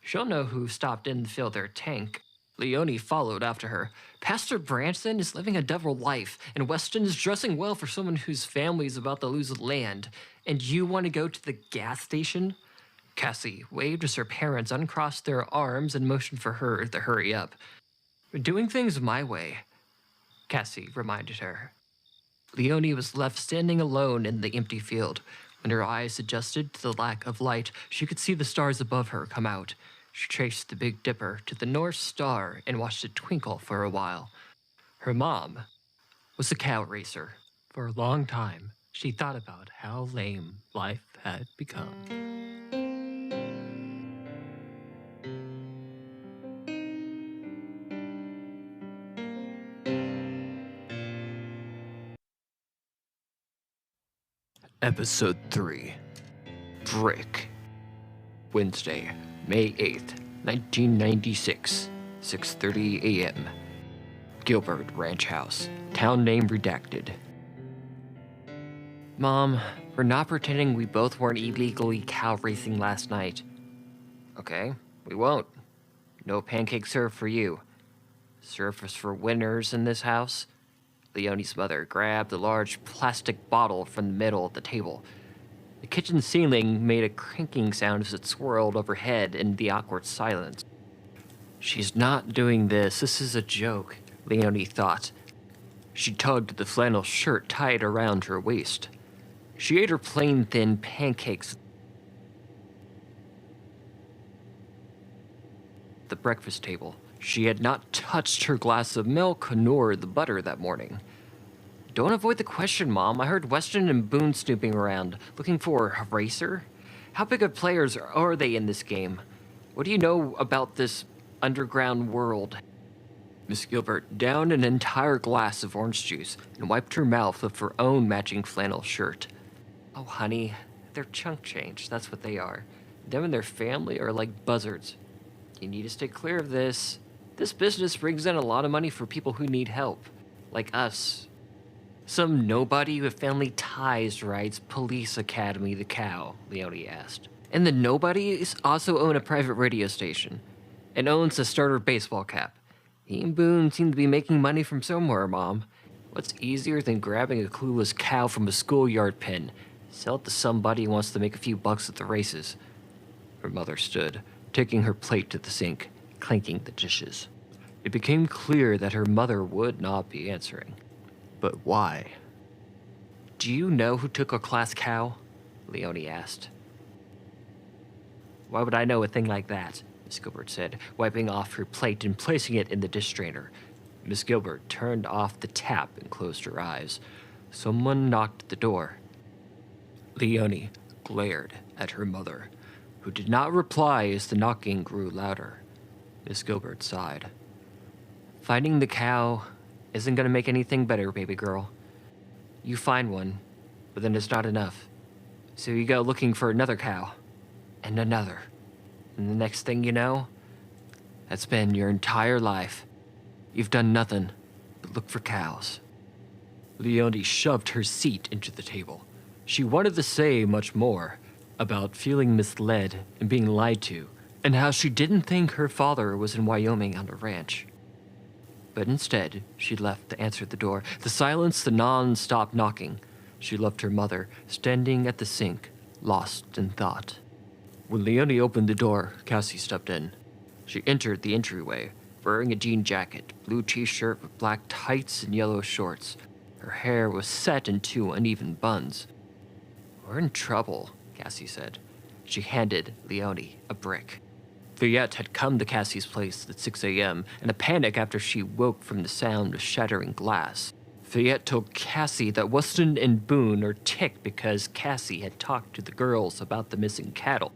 She'll know who stopped in to fill their tank. Leonie followed after her. Pastor Branson is living a double life, and Weston is dressing well for someone whose family is about to lose land. And you want to go to the gas station? Cassie waved as her parents uncrossed their arms and motioned for her to hurry up. We're doing things my way, Cassie reminded her. Leonie was left standing alone in the empty field. When her eyes adjusted to the lack of light, she could see the stars above her come out. She traced the Big Dipper to the North Star and watched it twinkle for a while. Her mom was a cow racer. For a long time, she thought about how lame life had become. Episode 3. Brick. Wednesday, May 8th, 1996, 6:30 a.m. Gilbert Ranch House, town name redacted. Mom, we're not pretending we both weren't illegally cow racing last night. Okay, we won't. No pancake syrup for you. Syrup is for winners in this house. Leonie's mother grabbed a large plastic bottle from the middle of the table. The kitchen ceiling made a cranking sound as it swirled overhead in the awkward silence. She's not doing this. This is a joke, Leonie thought. She tugged at the flannel shirt tied around her waist. She ate her plain thin pancakes at the breakfast table. She had not touched her glass of milk nor the butter that morning. Don't avoid the question, Mom. I heard Weston and Boone snooping around, looking for a racer. How big of players are they in this game? What do you know about this underground world? Miss Gilbert downed an entire glass of orange juice and wiped her mouth with her own matching flannel shirt. Oh, honey, they're chunk change. That's what they are. Them and their family are like buzzards. You need to stay clear of this. This business brings in a lot of money for people who need help, like us. Some nobody with family ties rides Police Academy the cow, Leonie asked. And the nobodies also own a private radio station and owns a starter baseball cap. He and Boone seem to be making money from somewhere, Mom. What's easier than grabbing a clueless cow from a schoolyard pen? Sell it to somebody who wants to make a few bucks at the races. Her mother stood, taking her plate to the sink, clanking the dishes. It became clear that her mother would not be answering. But why? Do you know who took a class cow? Leonie asked. Why would I know a thing like that? Miss Gilbert said, wiping off her plate and placing it in the dish strainer. Miss Gilbert turned off the tap and closed her eyes. Someone knocked at the door. Leonie glared at her mother, who did not reply as the knocking grew louder. Miss Gilbert sighed. Finding the cow isn't going to make anything better, baby girl. You find one, but then it's not enough. So you go looking for another cow, and another. And the next thing you know, that's been your entire life. You've done nothing but look for cows. Leonie shoved her seat into the table. She wanted to say much more about feeling misled and being lied to, and how she didn't think her father was in Wyoming on a ranch. But instead, she left to answer the door. The silence, the non-stop knocking. She left her mother, standing at the sink, lost in thought. When Leonie opened the door, Cassie stepped in. She entered the entryway, wearing a jean jacket, blue t-shirt with black tights and yellow shorts. Her hair was set in two uneven buns. We're in trouble, Cassie said. She handed Leonie a brick. Fayette had come to Cassie's place at 6 a.m. in a panic after she woke from the sound of shattering glass. Fayette told Cassie that Weston and Boone are ticked because Cassie had talked to the girls about the missing cattle.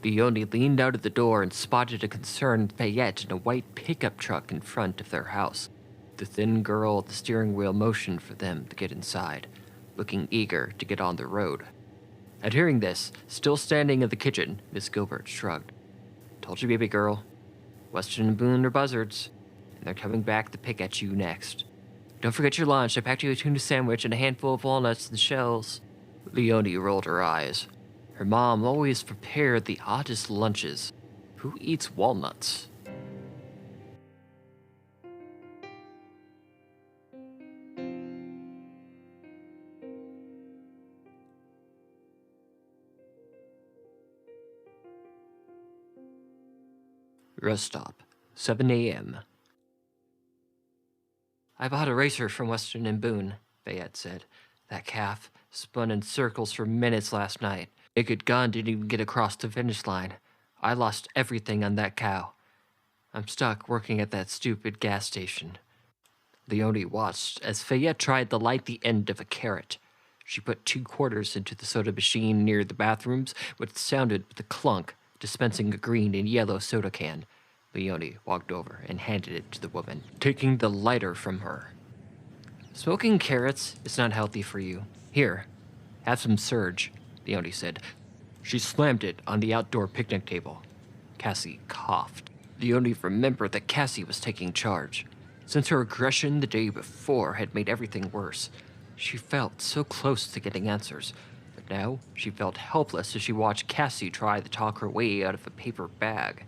Leonie leaned out of the door and spotted a concerned Fayette in a white pickup truck in front of their house. The thin girl at the steering wheel motioned for them to get inside, looking eager to get on the road. At hearing this, still standing in the kitchen, Miss Gilbert shrugged. Told you, baby girl. Weston and Boone are buzzards, and they're coming back to pick at you next. Don't forget your lunch. I packed you a tuna sandwich and a handful of walnuts and shells. Leonie rolled her eyes. Her mom always prepared the oddest lunches. Who eats walnuts? Rest stop, 7 a.m. I bought a racer from Weston and Boone, Fayette said. That calf spun in circles for minutes last night. Naked Gun didn't even get across the finish line. I lost everything on that cow. I'm stuck working at that stupid gas station. Leonie watched as Fayette tried to light the end of a carrot. She put 2 quarters into the soda machine near the bathrooms, which sounded with a clunk, dispensing a green and yellow soda can. Leonie walked over and handed it to the woman, taking the lighter from her. Smoking carrots is not healthy for you. Here, have some Surge, Leonie said. She slammed it on the outdoor picnic table. Cassie coughed. Leonie remembered that Cassie was taking charge. Since her aggression the day before had made everything worse, she felt so close to getting answers. But now she felt helpless as she watched Cassie try to talk her way out of a paper bag.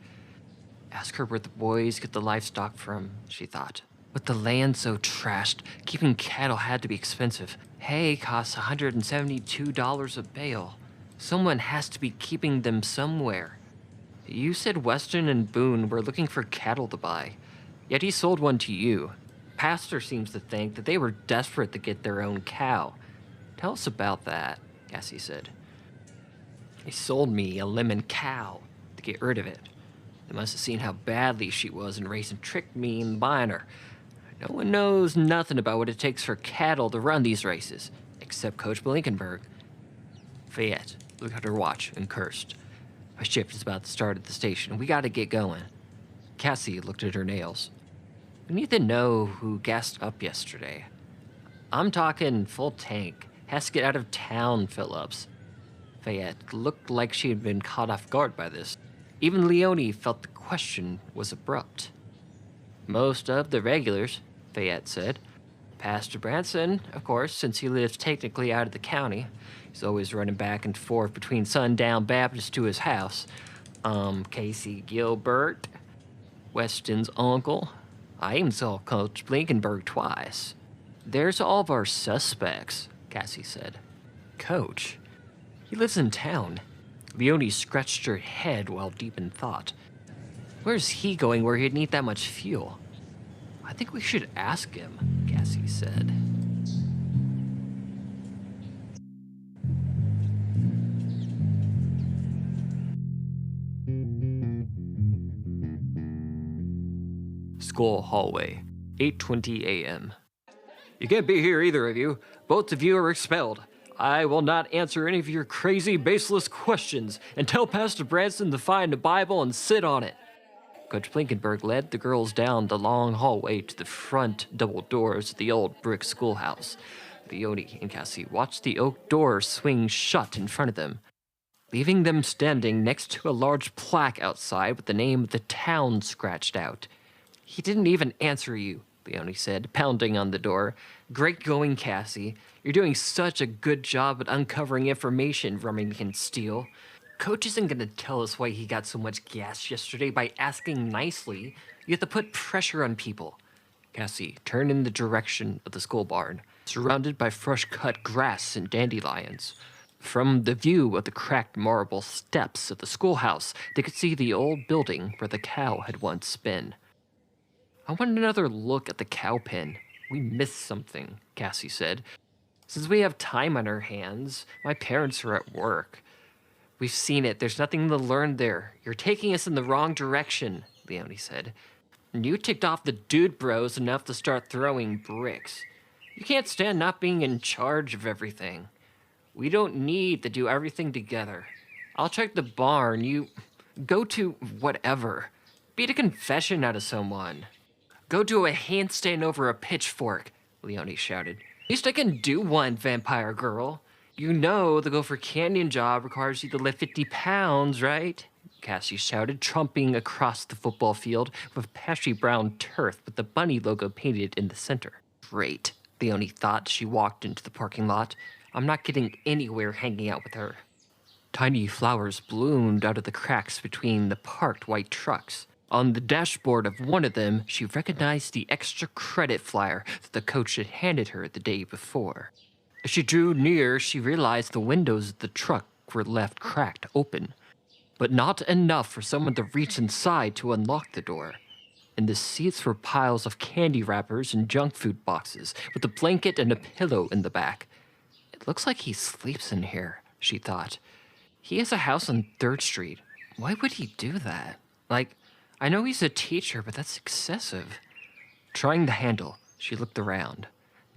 Ask her where the boys get the livestock from, she thought. With the land so trashed, keeping cattle had to be expensive. Hay costs $172 a bale. Someone has to be keeping them somewhere. You said Weston and Boone were looking for cattle to buy, yet he sold one to you. Pastor seems to think that they were desperate to get their own cow. Tell us about that, Cassie said. He sold me a lemon cow to get rid of it. They must have seen how badly she was in race and tricked me into buying her. No one knows nothing about what it takes for cattle to run these races, except Coach Blinkenberg. Fayette looked at her watch and cursed. My shift is about to start at the station. We gotta get going. Cassie looked at her nails. We need to know who gassed up yesterday. I'm talking full tank. Has to get out of town, Phillips. Fayette looked like she had been caught off guard by this. Even Leonie felt the question was abrupt. Most of the regulars, Fayette said. Pastor Branson, of course, since he lives technically out of the county. He's always running back and forth between Sundown Baptist to his house. Casey Gilbert, Weston's uncle. I even saw Coach Blinkenberg twice. There's all of our suspects, Cassie said. Coach? He lives in town. Leonie scratched her head while deep in thought. Where's he going where he'd need that much fuel? I think we should ask him, Cassie said. School hallway, 8:20 a.m. You can't be here, either of you. Both of you are expelled. I will not answer any of your crazy, baseless questions, and tell Pastor Branson to find a Bible and sit on it. Coach Blinkenberg led the girls down the long hallway to the front double doors of the old brick schoolhouse. Leonie and Cassie watched the oak doors swing shut in front of them, leaving them standing next to a large plaque outside with the name of the town scratched out. He didn't even answer you, Leonie said, pounding on the door. Great going, Cassie. You're doing such a good job at uncovering information Remington can steal. Coach isn't going to tell us why he got so much gas yesterday by asking nicely. You have to put pressure on people. Cassie turned in the direction of the school barn, surrounded by fresh-cut grass and dandelions. From the view of the cracked marble steps of the schoolhouse, they could see the old building where the cow had once been. I want another look at the cow pen. We missed something, Cassie said. Since we have time on our hands, my parents are at work. We've seen it. There's nothing to learn there. You're taking us in the wrong direction, Leonie said. You ticked off the dude bros enough to start throwing bricks. You can't stand not being in charge of everything. We don't need to do everything together. I'll check the barn. You go to whatever. Beat a confession out of someone. Go do a handstand over a pitchfork, Leonie shouted. At least I can do one, vampire girl. You know the Gopher Canyon job requires you to lift 50 pounds, right? Cassie shouted, tromping across the football field with patchy brown turf with the bunny logo painted in the center. Great, Leonie thought as she walked into the parking lot. I'm not getting anywhere hanging out with her. Tiny flowers bloomed out of the cracks between the parked white trucks. On the dashboard of one of them, she recognized the extra credit flyer that the coach had handed her the day before. As she drew near, she realized the windows of the truck were left cracked open, but not enough for someone to reach inside to unlock the door. In the seats were piles of candy wrappers and junk food boxes, with a blanket and a pillow in the back. It looks like he sleeps in here, she thought. He has a house on 3rd Street. Why would he do that? I know he's a teacher, but that's excessive. Trying the handle, she looked around.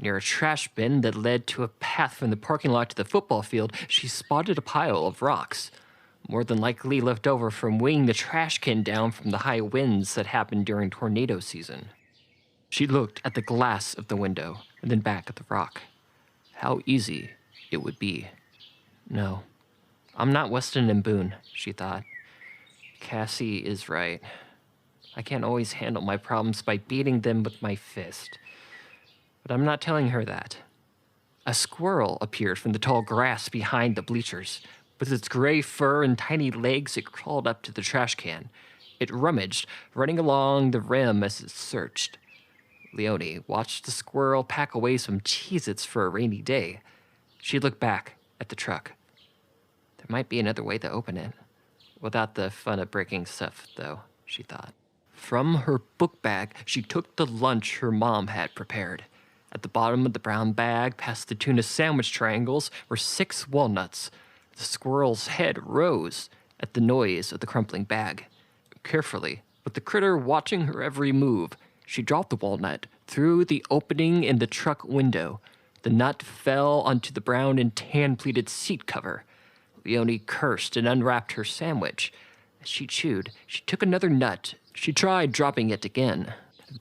Near a trash bin that led to a path from the parking lot to the football field, she spotted a pile of rocks, more than likely left over from weighing the trash can down from the high winds that happened during tornado season. She looked at the glass of the window and then back at the rock. How easy it would be. No, I'm not Weston and Boone, she thought. Cassie is right. I can't always handle my problems by beating them with my fist. But I'm not telling her that. A squirrel appeared from the tall grass behind the bleachers. With its gray fur and tiny legs, it crawled up to the trash can. It rummaged, running along the rim as it searched. Leonie watched the squirrel pack away some Cheez-Its for a rainy day. She looked back at the truck. There might be another way to open it. Without the fun of breaking stuff, though, she thought. From her book bag, she took the lunch her mom had prepared. At the bottom of the brown bag, past the tuna sandwich triangles, were 6 walnuts. The squirrel's head rose at the noise of the crumpling bag. Carefully, with the critter watching her every move, she dropped the walnut through the opening in the truck window. The nut fell onto the brown and tan-pleated seat cover. Leonie cursed and unwrapped her sandwich. As she chewed, she took another nut. She tried dropping it again,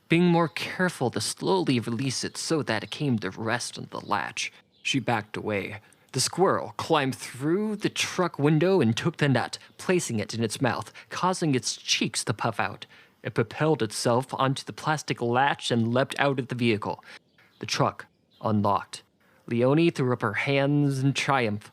being more careful to slowly release it so that it came to rest on the latch. She backed away. The squirrel climbed through the truck window and took the nut, placing it in its mouth, causing its cheeks to puff out. It propelled itself onto the plastic latch and leapt out of the vehicle. The truck unlocked. Leonie threw up her hands in triumph.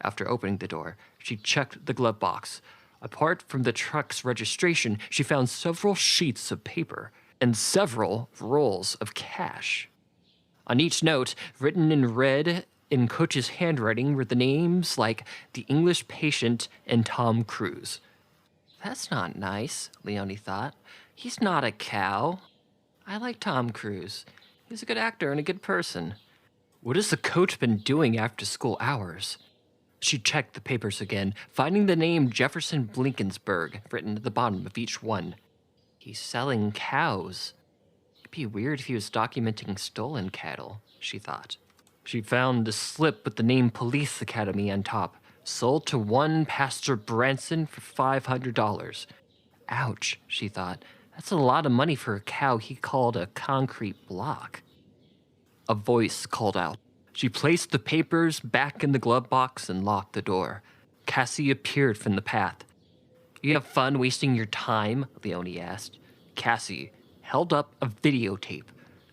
After opening the door, she checked the glove box. Apart from the truck's registration, she found several sheets of paper and several rolls of cash. On each note, written in red in Coach's handwriting, were the names like the English Patient and Tom Cruise. That's not nice, Leonie thought. He's not a cow. I like Tom Cruise. He's a good actor and a good person. What has the coach been doing after school hours? She checked the papers again, finding the name Jefferson Blinkensburg written at the bottom of each one. He's selling cows. It'd be weird if he was documenting stolen cattle, she thought. She found a slip with the name Police Academy on top, sold to one Pastor Branson for $500. Ouch, she thought. That's a lot of money for a cow he called a concrete block. A voice called out. She placed the papers back in the glove box and locked the door. Cassie appeared from the path. You have fun wasting your time? Leonie asked. Cassie held up a videotape,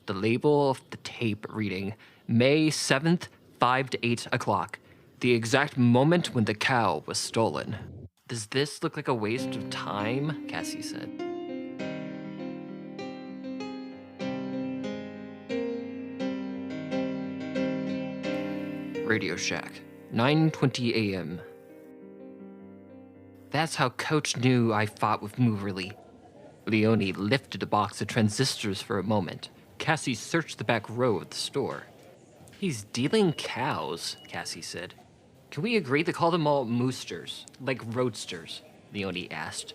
the label of the tape reading May 7th, 5 to 8 o'clock, the exact moment when the cow was stolen. Does this look like a waste of time? Cassie said. Radio Shack, 9:20 a.m. That's how Coach knew I fought with Mooberly. Leonie lifted a box of transistors for a moment. Cassie searched the back row of the store. He's dealing cows, Cassie said. Can we agree to call them all moosters, like roadsters? Leonie asked.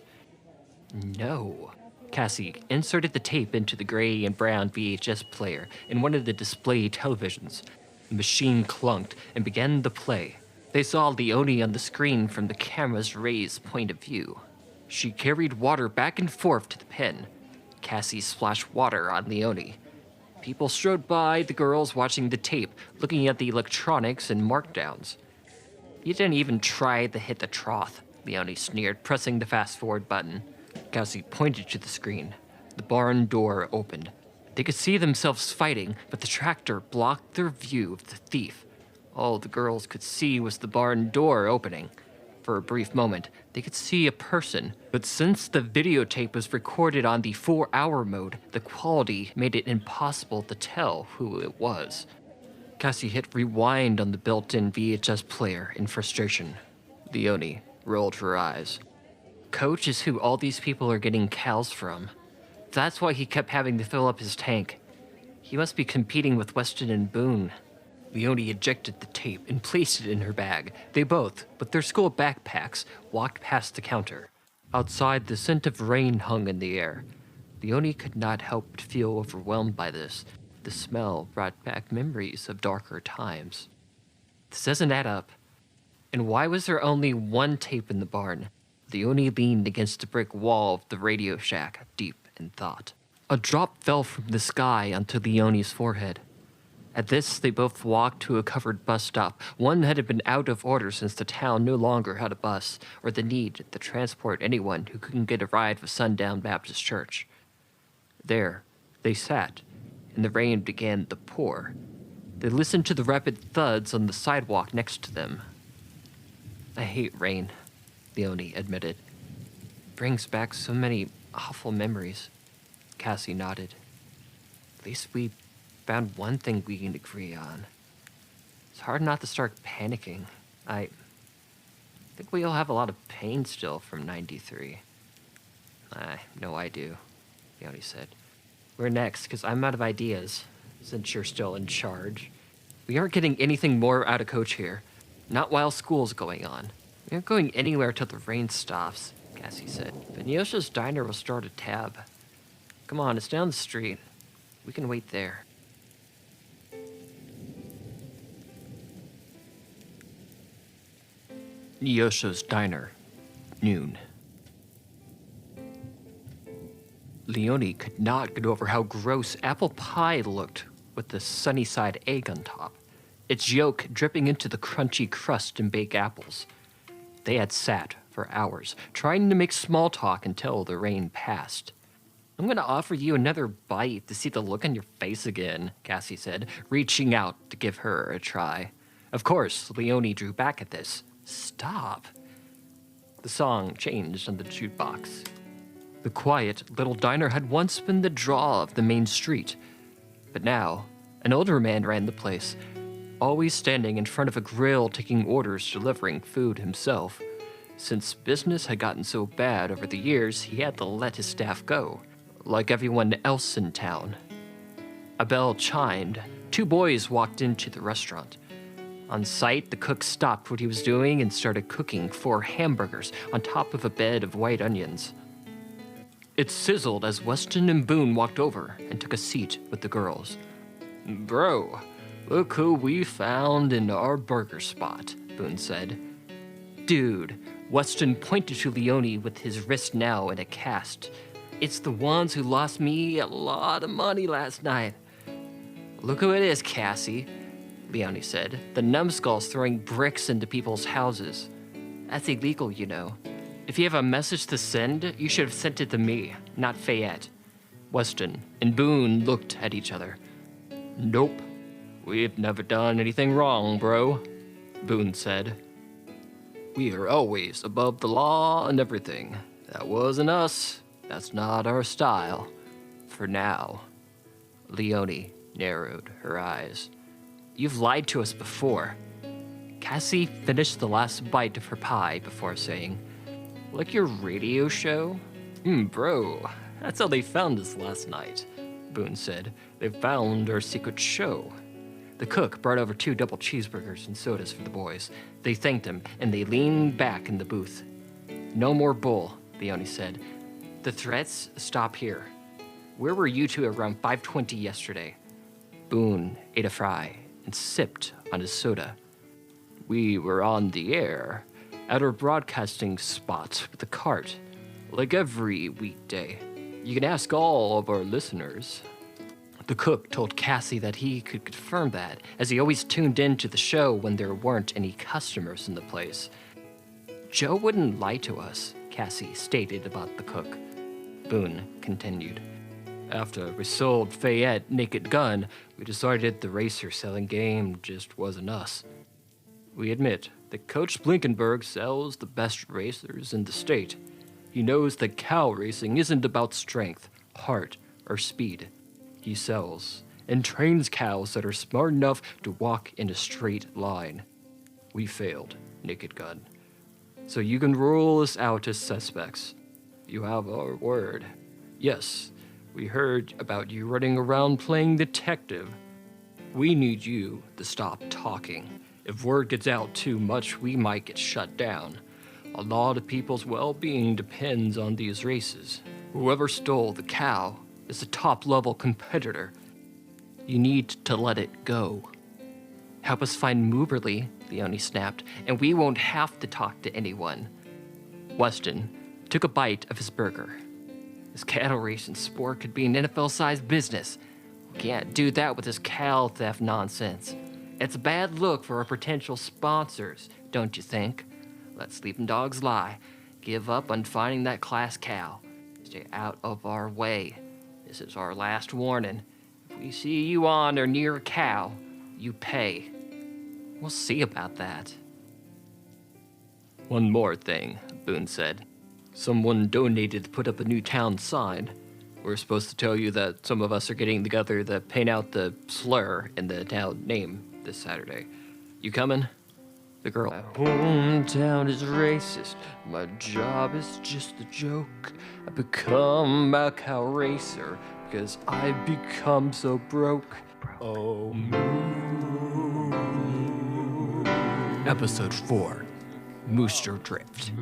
No. Cassie inserted the tape into the gray and brown VHS player in one of the display televisions. The machine clunked and began to play. They saw Leonie on the screen from the camera's raised point of view. She carried water back and forth to the pen. Cassie splashed water on Leonie. People strode by the girls watching the tape, looking at the electronics and markdowns. You didn't even try to hit the trough, Leonie sneered, pressing the fast-forward button. Cassie pointed to the screen. The barn door opened. They could see themselves fighting, but the tractor blocked their view of the thief. All the girls could see was the barn door opening. For a brief moment, they could see a person, but since the videotape was recorded on the 4-hour mode, the quality made it impossible to tell who it was. Cassie hit rewind on the built-in VHS player in frustration. Leonie rolled her eyes. Coach is who all these people are getting cows from. That's why he kept having to fill up his tank. He must be competing with Weston and Boone. Leonie ejected the tape and placed it in her bag. They both, with their school backpacks, walked past the counter. Outside, the scent of rain hung in the air. Leonie could not help but feel overwhelmed by this. The smell brought back memories of darker times. This doesn't add up. And why was there only one tape in the barn? Leonie leaned against the brick wall of the Radio Shack, deep in thought. A drop fell from the sky onto Leonie's forehead. At this, they both walked to a covered bus stop, one that had been out of order since the town no longer had a bus, or the need to transport anyone who couldn't get a ride with Sundown Baptist Church. There, they sat, and the rain began to pour. They listened to the rapid thuds on the sidewalk next to them. I hate rain, Leonie admitted. It brings back so many awful memories. Cassie nodded. At least we found one thing we can agree on. It's hard not to start panicking. I think we all have a lot of pain still from 93. I know I do, Leonie said. We're next, because I'm out of ideas, since you're still in charge. We aren't getting anything more out of Coach here. Not while school's going on. We aren't going anywhere till the rain stops, Cassie said. But Neosha's Diner will start a tab. Come on, it's down the street. We can wait there. Neosha's Diner, noon. Leonie could not get over how gross apple pie looked with the sunny side egg on top, its yolk dripping into the crunchy crust and baked apples. They had sat for hours, trying to make small talk until the rain passed. I'm going to offer you another bite to see the look on your face again, Cassie said, reaching out to give her a try. Of course, Leonie drew back at this. Stop. The song changed on the jukebox. The quiet little diner had once been the draw of the main street, but now an older man ran the place, always standing in front of a grill taking orders, delivering food himself. Since business had gotten so bad over the years, he had to let his staff go, like everyone else in town. A bell chimed. 2 boys walked into the restaurant. On sight, the cook stopped what he was doing and started cooking 4 hamburgers on top of a bed of white onions. It sizzled as Weston and Boone walked over and took a seat with the girls. Bro, Look who we found in our burger spot, Boone said. Dude, Weston pointed to Leonie with his wrist now in a cast. It's the ones who lost me a lot of money last night. Look who it is, Cassie, Leonie said. The numbskull's throwing bricks into people's houses. That's illegal, you know. If you have a message to send, you should have sent it to me, not Fayette. Weston and Boone looked at each other. Nope. We've never done anything wrong, bro, Boone said. We are always above the law and everything. That wasn't us. That's not our style. For now. Leonie narrowed her eyes. You've lied to us before. Cassie finished the last bite of her pie before saying, like your radio show? Bro, that's how they found us last night, Boone said. They found our secret show. The cook brought over 2 double cheeseburgers and sodas for the boys. They thanked him, and they leaned back in the booth. No more bull, Leonie said. The threats stop here. Where were you two around 5:20 yesterday? Boone ate a fry and sipped on his soda. We were on the air, at our broadcasting spot with the cart, like every weekday. You can ask all of our listeners. The cook told Cassie that he could confirm that, as he always tuned in to the show when there weren't any customers in the place. Joe wouldn't lie to us, Cassie stated about the cook. Boone continued. After we sold Fayette Naked Gun, we decided the racer selling game just wasn't us. We admit that Coach Blinkenberg sells the best racers in the state. He knows that cow racing isn't about strength, heart, or speed. He sells and trains cows that are smart enough to walk in a straight line. We failed, Naked Gun. So you can rule us out as suspects. You have our word. Yes, we heard about you running around playing detective. We need you to stop talking. If word gets out too much, we might get shut down. A lot of people's well-being depends on these races. Whoever stole the cow is a top-level competitor. You need to let it go. Help us find Mooberly, Leonie snapped, and we won't have to talk to anyone. Weston took a bite of his burger. This cattle racing sport could be an NFL-sized business. We can't do that with this cow theft nonsense. It's a bad look for our potential sponsors, don't you think? Let sleeping dogs lie. Give up on finding that class cow. Stay out of our way. This is our last warning. If we see you on or near a cow, you pay. We'll see about that. One more thing, Boone said. Someone donated to put up a new town sign. We're supposed to tell you that some of us are getting together to paint out the slur in the town name this Saturday. You coming? The girl. My hometown is racist. My job is just a joke. I become a cow racer because I've become so broke. Oh, moo. Episode 4. Mooster Drift.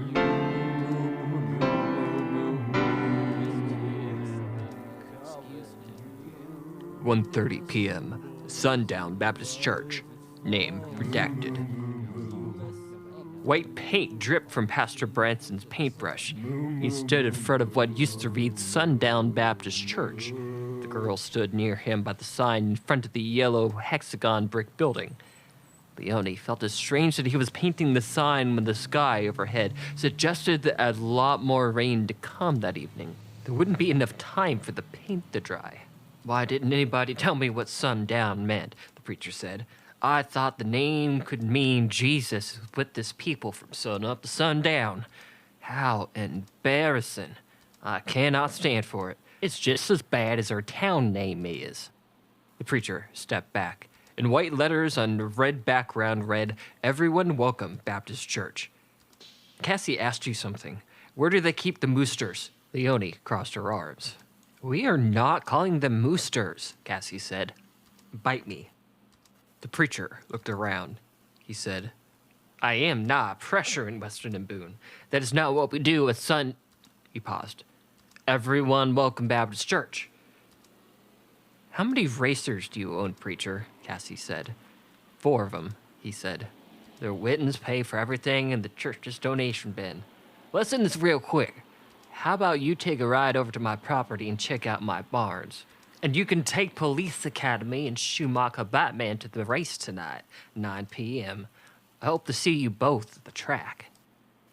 1:30 p.m. Sundown Baptist Church. Name redacted. White paint dripped from Pastor Branson's paintbrush. He stood in front of what used to read Sundown Baptist Church. The girl stood near him by the sign in front of the yellow hexagon brick building. Leonie felt it strange that he was painting the sign when the sky overhead suggested that a lot more rain to come that evening. There wouldn't be enough time for the paint to dry. Why didn't anybody tell me what sundown meant? The preacher said. I thought the name could mean Jesus was with this people from sun up to sundown. How embarrassing. I cannot stand for it. It's just as bad as our town name is. The preacher stepped back. In white letters on a red background read, Everyone Welcome Baptist Church. Cassie asked you something. Where do they keep the moosters? Leonie crossed her arms. We are not calling them moosters, Cassie said. Bite me. The preacher looked around. He said, I am not pressuring Weston and Boone. That is not what we do at Sun... He paused. Everyone Welcome Baptist Church. How many racers do you own, preacher? Cassie said. 4 of them, he said. Their Wittens pay for everything in the church's donation bin. Listen this real quick. How about you take a ride over to my property and check out my barns? And you can take Police Academy and Schumacher Batman to the race tonight, 9 p.m. I hope to see you both at the track.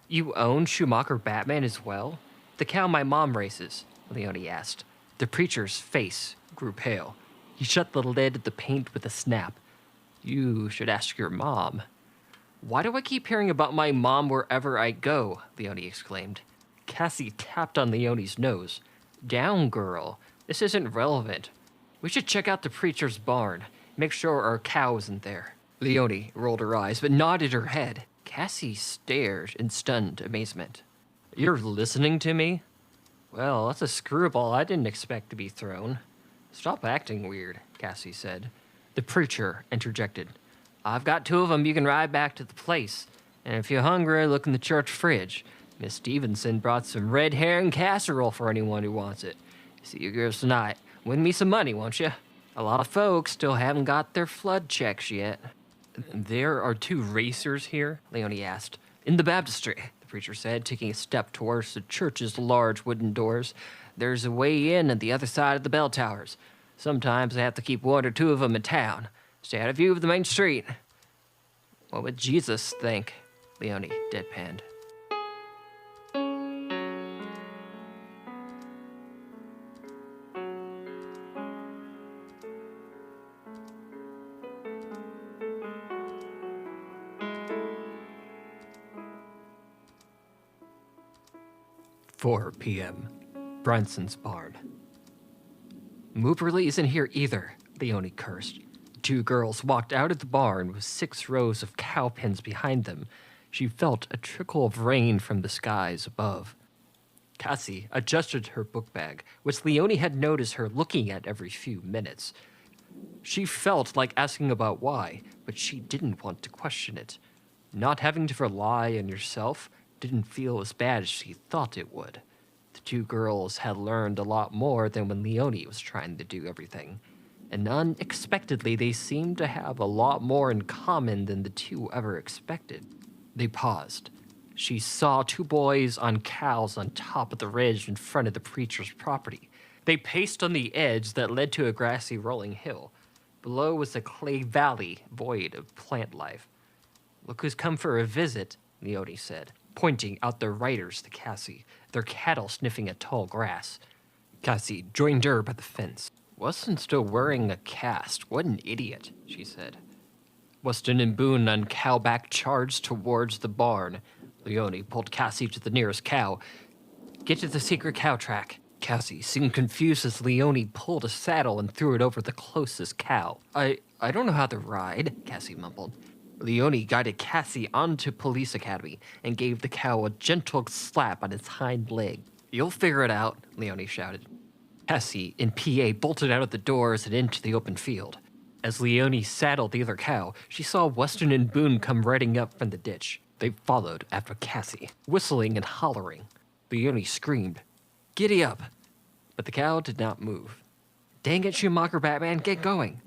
You own Schumacher Batman as well? The cow my mom races, Leonie asked. The preacher's face grew pale. He shut the lid of the paint with a snap. You should ask your mom. Why do I keep hearing about my mom wherever I go? Leonie exclaimed. Cassie tapped on Leonie's nose. Down, girl. This isn't relevant. We should check out the preacher's barn. Make sure our cow isn't there. Leonie rolled her eyes, but nodded her head. Cassie stared in stunned amazement. You're listening to me? Well, that's a screwball I didn't expect to be thrown. Stop acting weird, Cassie said. The preacher interjected. I've got 2 of them you can ride back to the place. And if you're hungry, look in the church fridge. Miss Stevenson brought some red herring casserole for anyone who wants it. See you girls tonight. Win me some money, won't you? A lot of folks still haven't got their flood checks yet. There are 2 racers here? Leonie asked. In the baptistry, the preacher said, taking a step towards the church's large wooden doors. There's a way in at the other side of the bell towers. Sometimes I have to keep 1 or 2 of them in town. Stay out of view of the main street. What would Jesus think? Leonie deadpanned. "4 p.m. Brunson's barn. Mooberly isn't here either, Leonie cursed. The 2 girls walked out of the barn with 6 rows of cow pens behind them. She felt a trickle of rain from the skies above. Cassie adjusted her book bag, which Leonie had noticed her looking at every few minutes. She felt like asking about why, but she didn't want to question it. Not having to rely on yourself didn't feel as bad as she thought it would. The 2 girls had learned a lot more than when Leonie was trying to do everything, and unexpectedly they seemed to have a lot more in common than the 2 ever expected. They paused. She saw 2 boys on cows on top of the ridge in front of the preacher's property. They paced on the edge that led to a grassy rolling hill. Below was a clay valley void of plant life. Look who's come for a visit, Leonie said, pointing out their riders to Cassie, their cattle sniffing at tall grass. Cassie joined her by the fence. Weston still wearing a cast. What an idiot, she said. Weston and Boone on cowback charged towards the barn. Leonie pulled Cassie to the nearest cow. Get to the secret cow track. Cassie seemed confused as Leonie pulled a saddle and threw it over the closest cow. I don't know how to ride, Cassie mumbled. Leonie guided Cassie onto Police Academy and gave the cow a gentle slap on its hind leg. You'll figure it out, Leonie shouted. Cassie and PA bolted out of the doors and into the open field. As Leonie saddled the other cow, she saw Weston and Boone come riding up from the ditch. They followed after Cassie, whistling and hollering. Leonie screamed, Giddy up! But the cow did not move. Dang it, Schumacher Batman, get going!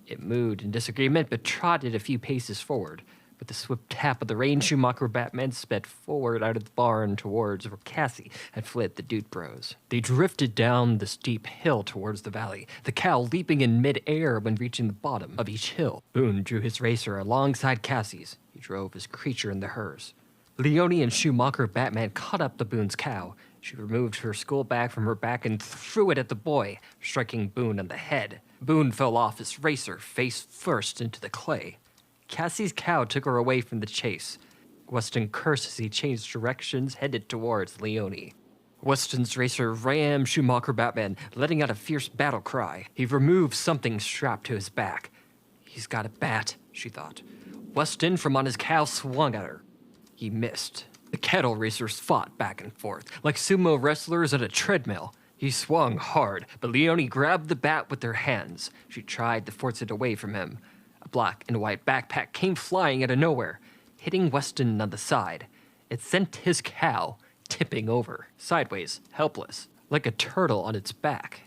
It moved in disagreement, but trotted a few paces forward. With the swift tap of the rein, Schumacher Batman sped forward out of the barn towards where Cassie had fled the Dude Bros. They drifted down the steep hill towards the valley, the cow leaping in mid-air when reaching the bottom of each hill. Boone drew his racer alongside Cassie's. He drove his creature into hers. Leonie and Schumacher Batman caught up to Boone's cow. She removed her school bag from her back and threw it at the boy, striking Boone on the head. Boone fell off his racer, face first into the clay. Cassie's cow took her away from the chase. Weston cursed as he changed directions, headed towards Leonie. Weston's racer rammed Schumacher Batman, letting out a fierce battle cry. He removed something strapped to his back. He's got a bat, she thought. Weston, from on his cow, swung at her. He missed. The cattle racers fought back and forth, like sumo wrestlers at a treadmill. He swung hard, but Leonie grabbed the bat with her hands. She tried to force it away from him. A black and white backpack came flying out of nowhere, hitting Weston on the side. It sent his cow tipping over, sideways, helpless, like a turtle on its back.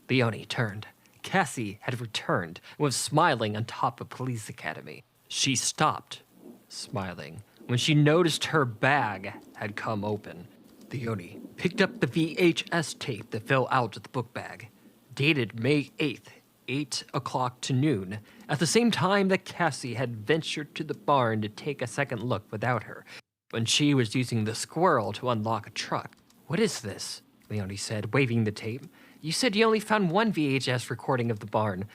Leonie turned. Cassie had returned and was smiling on top of Police Academy. She stopped smiling when she noticed her bag had come open. Leonie picked up the VHS tape that fell out of the book bag, dated May 8th, 8 o'clock to noon, at the same time that Cassie had ventured to the barn to take a second look without her, when she was using the squirrel to unlock a truck. "What is this?" Leonie said, waving the tape. "You said you only found one VHS recording of the barn.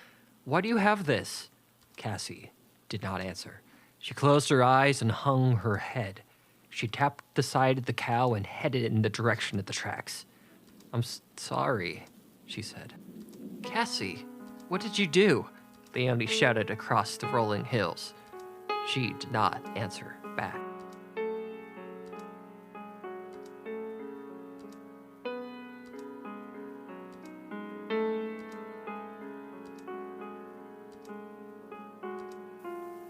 Why do you have this?" Cassie did not answer. She closed her eyes and hung her head. She tapped the side of the cow and headed in the direction of the tracks. "I'm sorry," she said. "Cassie, what did you do?" Leonie shouted across the rolling hills. She did not answer back.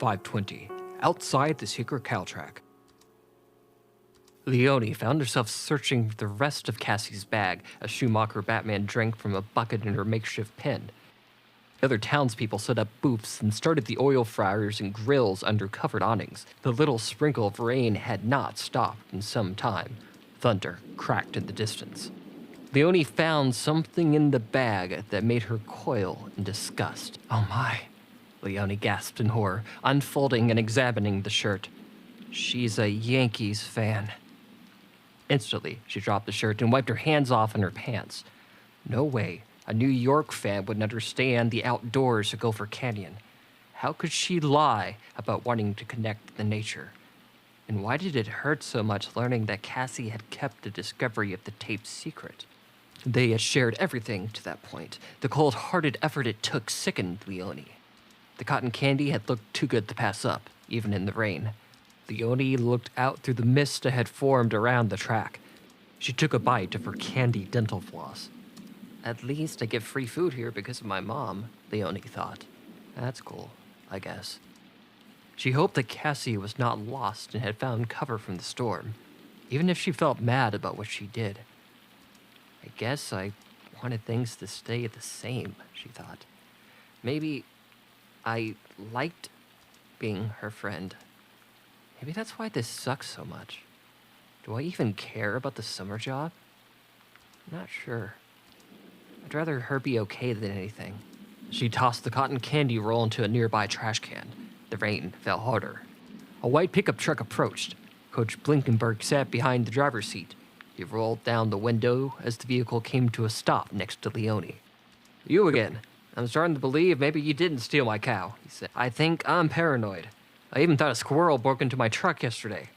"5:20, outside the secret cow track." Leonie found herself searching for the rest of Cassie's bag as Schumacher Batman drank from a bucket in her makeshift pen. Other townspeople set up booths and started the oil fryers and grills under covered awnings. The little sprinkle of rain had not stopped in some time. Thunder cracked in the distance. Leonie found something in the bag that made her coil in disgust. "Oh my," Leonie gasped in horror, unfolding and examining the shirt. "She's a Yankees fan." Instantly, she dropped the shirt and wiped her hands off in her pants. No way a New York fan would understand the outdoors of Gopher Canyon. How could she lie about wanting to connect with the nature? And why did it hurt so much learning that Cassie had kept the discovery of the tape secret? They had shared everything to that point. The cold-hearted effort it took sickened Leonie. The cotton candy had looked too good to pass up, even in the rain. Leonie looked out through the mist that had formed around the track. She took a bite of her candy dental floss. "At least I get free food here because of my mom," Leonie thought. "That's cool, I guess." She hoped that Cassie was not lost and had found cover from the storm, even if she felt mad about what she did. "I guess I wanted things to stay the same," she thought. "Maybe I liked being her friend. Maybe that's why this sucks so much. Do I even care about the summer job? I'm not sure. I'd rather her be okay than anything." She tossed the cotton candy roll into a nearby trash can. The rain fell harder. A white pickup truck approached. Coach Blinkenberg sat behind the driver's seat. He rolled down the window as the vehicle came to a stop next to Leonie. "You again. I'm starting to believe maybe you didn't steal my cow," he said. "I think I'm paranoid. I even thought a squirrel broke into my truck yesterday.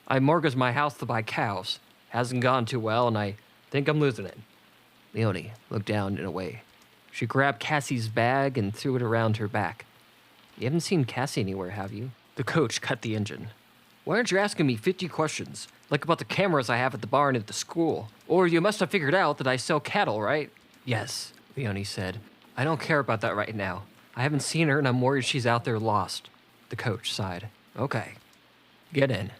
I mortgaged my house to buy cows. Hasn't gone too well, and I think I'm losing it." Leonie looked down and away. She grabbed Cassie's bag and threw it around her back. "You haven't seen Cassie anywhere, have you?" The coach cut the engine. "Why aren't you asking me 50 questions, like about the cameras I have at the barn at the school? Or you must have figured out that I sell cattle, right?" "Yes," Leonie said. "I don't care about that right now. I haven't seen her and I'm worried she's out there lost." The coach sighed. "Okay, get in."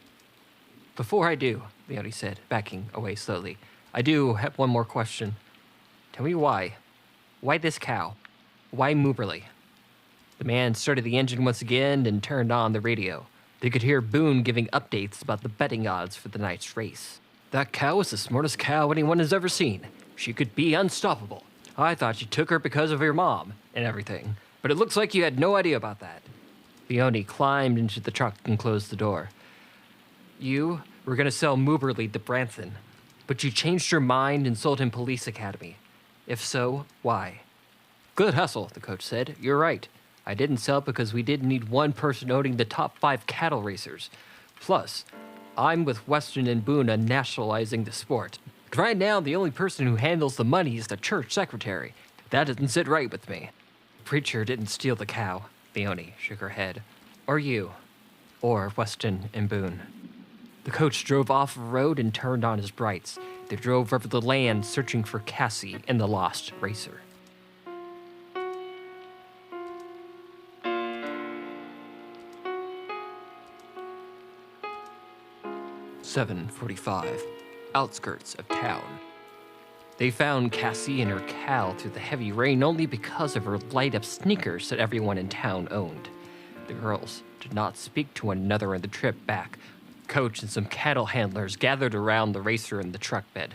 "Before I do," Leonie said, backing away slowly, "I do have one more question. Tell me why. Why this cow? Why Mooberly?" The man started the engine once again and turned on the radio. They could hear Boone giving updates about the betting odds for the night's race. "That cow is the smartest cow anyone has ever seen. She could be unstoppable. I thought you took her because of your mom and everything, but it looks like you had no idea about that." Leonie climbed into the truck and closed the door. "You were going to sell Mooberly to Branson, but you changed your mind and sold him Police Academy. If so, why?" "Good hustle," the coach said. "You're right. I didn't sell because we didn't need one person owning the top 5 cattle racers. Plus, I'm with Weston and Boone on nationalizing the sport. But right now, the only person who handles the money is the church secretary. That doesn't sit right with me." "The preacher didn't steal the cow," Leonie shook her head. "Or you. Or Weston and Boone." The coach drove off the road and turned on his brights. They drove over the land searching for Cassie and the lost racer. "7:45, outskirts of town." They found Cassie and her cow through the heavy rain only because of her light-up sneakers that everyone in town owned. The girls did not speak to one another on the trip back. Coach and some cattle handlers gathered around the racer in the truck bed.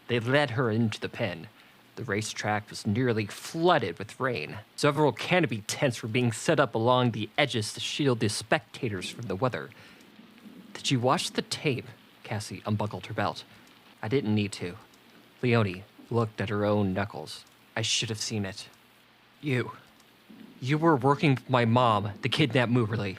They led her into the pen. The racetrack was nearly flooded with rain. Several canopy tents were being set up along the edges to shield the spectators from the weather. Did you watch the tape? Cassie unbuckled her belt. I didn't need to. Leonie looked at her own knuckles. I should have seen it. You were working with my mom, the kidnapped Mooberly.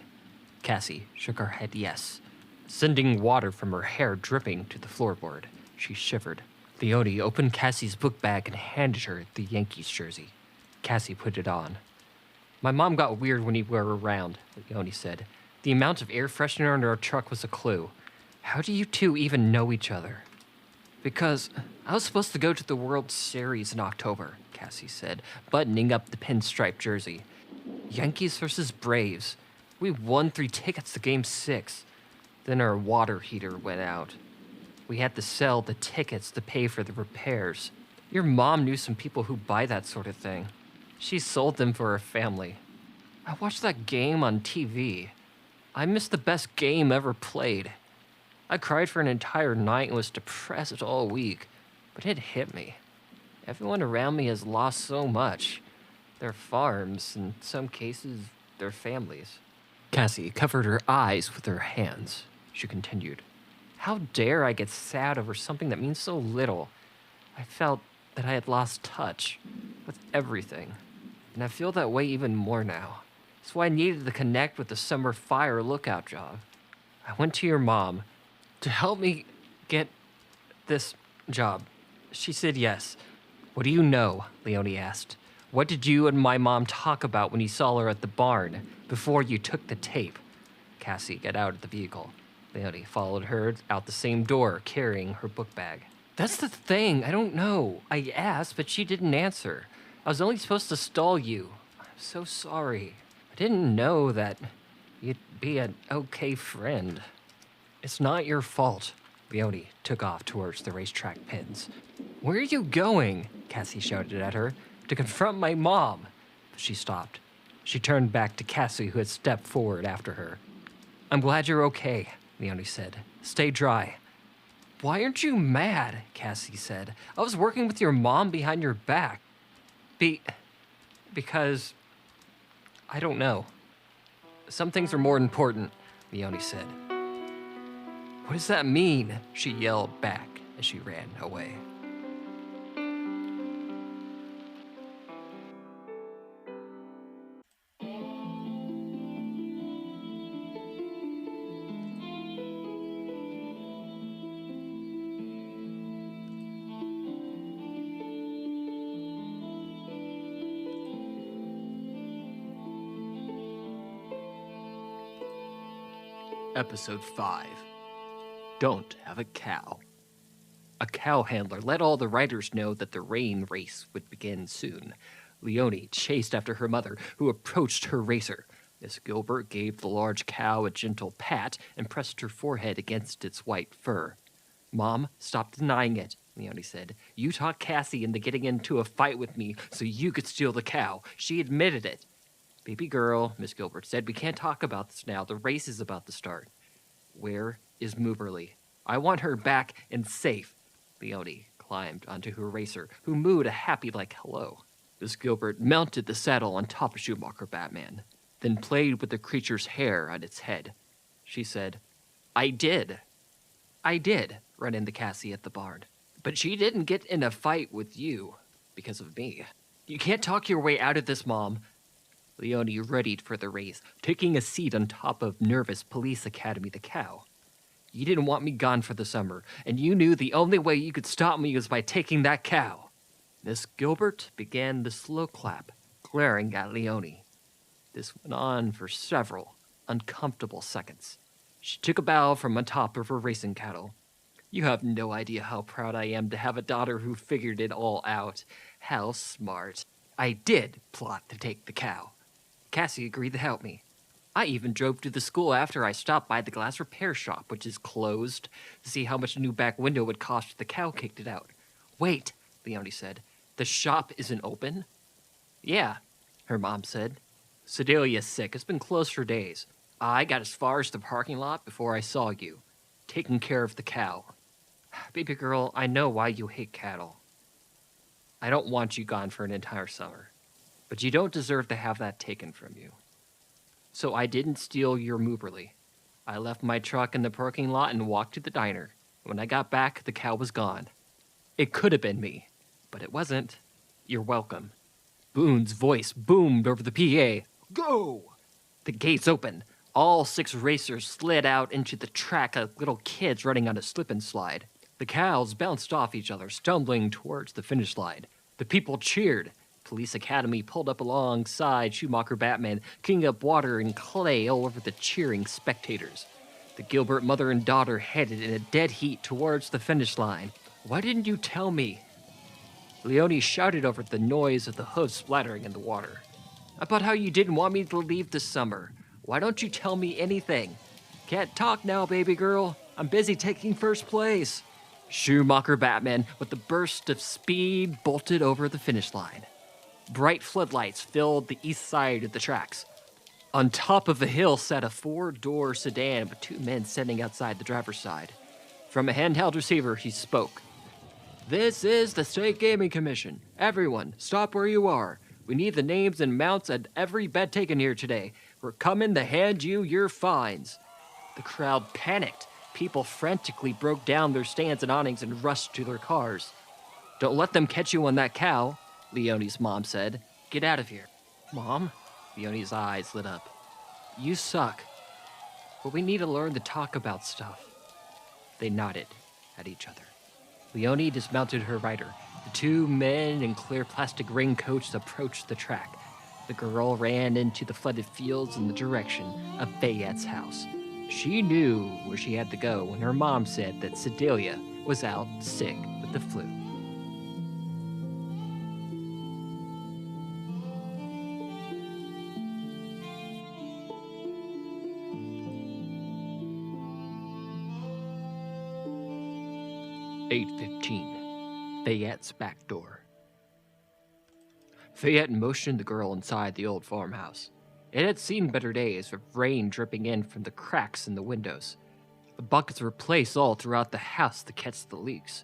Cassie shook her head yes, sending water from her hair dripping to the floorboard. She shivered. Leonie opened Cassie's book bag and handed her the Yankees jersey. Cassie put it on. My mom got weird when you were around, Leonie said. The amount of air freshener in our truck was a clue. How do you two even know each other? Because I was supposed to go to the World Series in October, Cassie said, buttoning up the pinstripe jersey. Yankees versus Braves. We won 3 tickets to Game 6. Then our water heater went out. We had to sell the tickets to pay for the repairs. Your mom knew some people who buy that sort of thing. She sold them for her family. I watched that game on TV. I missed the best game ever played. I cried for an entire night and was depressed all week, but it hit me. Everyone around me has lost so much. Their farms, in some cases, their families. Cassie covered her eyes with her hands. She continued. How dare I get sad over something that means so little? I felt that I had lost touch with everything, and I feel that way even more now. That's why I needed to connect with the summer fire lookout job. I went to your mom to help me get this job. She said yes. What do you know? Leonie asked. What did you and my mom talk about when you saw her at the barn before you took the tape? Cassie got out of the vehicle. Leonie followed her out the same door, carrying her book bag. That's the thing, I don't know. I asked, but she didn't answer. I was only supposed to stall you. I'm so sorry. I didn't know that you'd be an okay friend. It's not your fault. Leonie took off towards the racetrack pins. Where are you going? Cassie shouted at her. To confront my mom. But she stopped. She turned back to Cassie, who had stepped forward after her. I'm glad you're okay, Leonie said. Stay dry. Why aren't you mad? Cassie said. I was working with your mom behind your back. Because I don't know. Some things are more important, Leonie said. What does that mean? She yelled back as she ran away. Episode 5. Don't have a cow. A cow handler let all the riders know that the rain race would begin soon. Leonie chased after her mother, who approached her racer. Miss Gilbert gave the large cow a gentle pat and pressed her forehead against its white fur. Mom, stop denying it, Leonie said. You talked Cassie into getting into a fight with me so you could steal the cow. She admitted it. Baby girl, Miss Gilbert said, we can't talk about this now. The race is about to start. Where is Mooberly? I want her back and safe. Leonie climbed onto her racer, who mooed a happy like hello. Miss Gilbert mounted the saddle on top of Schumacher Batman, then played with the creature's hair on its head. She said, I did, run into Cassie at the barn. But she didn't get in a fight with you because of me. You can't talk your way out of this, Mom. Leonie readied for the race, taking a seat on top of nervous Police Academy the cow. You didn't want me gone for the summer, and you knew the only way you could stop me was by taking that cow. Miss Gilbert began the slow clap, glaring at Leonie. This went on for several uncomfortable seconds. She took a bow from on top of her racing cattle. You have no idea how proud I am to have a daughter who figured it all out. How smart. I did plot to take the cow. Cassie agreed to help me. I even drove to the school after I stopped by the glass repair shop, which is closed, to see how much a new back window would cost if the cow kicked it out. Wait, Leonie said. The shop isn't open? Yeah, her mom said. Sedalia's sick. It's been closed for days. I got as far as the parking lot before I saw you, taking care of the cow. Baby girl, I know why you hate cattle. I don't want you gone for an entire summer, but you don't deserve to have that taken from you. So I didn't steal your Mooberly. I left my truck in the parking lot and walked to the diner. When I got back, the cow was gone. It could have been me, but it wasn't. You're welcome. Boone's voice boomed over the PA. Go! The gates opened. All 6 racers slid out into the track like little kids running on a slip and slide. The cows bounced off each other, stumbling towards the finish line. The people cheered. Police Academy pulled up alongside Schumacher Batman, kicking up water and clay all over the cheering spectators. The Gilbert mother and daughter headed in a dead heat towards the finish line. Why didn't you tell me? Leonie shouted over the noise of the hooves splattering in the water. About how you didn't want me to leave this summer. Why don't you tell me anything? Can't talk now, baby girl. I'm busy taking first place. Schumacher Batman, with a burst of speed, bolted over the finish line. Bright floodlights filled the east side of the tracks. On top of the hill sat a 4-door sedan with 2 men sitting outside the driver's side. From a handheld receiver, he spoke. This is the State Gaming Commission. Everyone, stop where you are. We need the names and mounts at every bet taken here today. We're coming to hand you your fines. The crowd panicked. People frantically broke down their stands and awnings and rushed to their cars. Don't let them catch you on that cow, Leonie's mom said. Get out of here. Mom? Leonie's eyes lit up. You suck. But we need to learn to talk about stuff. They nodded at each other. Leonie dismounted her rider. The 2 men in clear plastic raincoats approached the track. The girl ran into the flooded fields in the direction of Fayette's house. She knew where she had to go when her mom said that Sedalia was out sick with the flu. Fayette's back door. Fayette motioned the girl inside the old farmhouse. It had seen better days, with rain dripping in from the cracks in the windows. The buckets were placed all throughout the house to catch the leaks.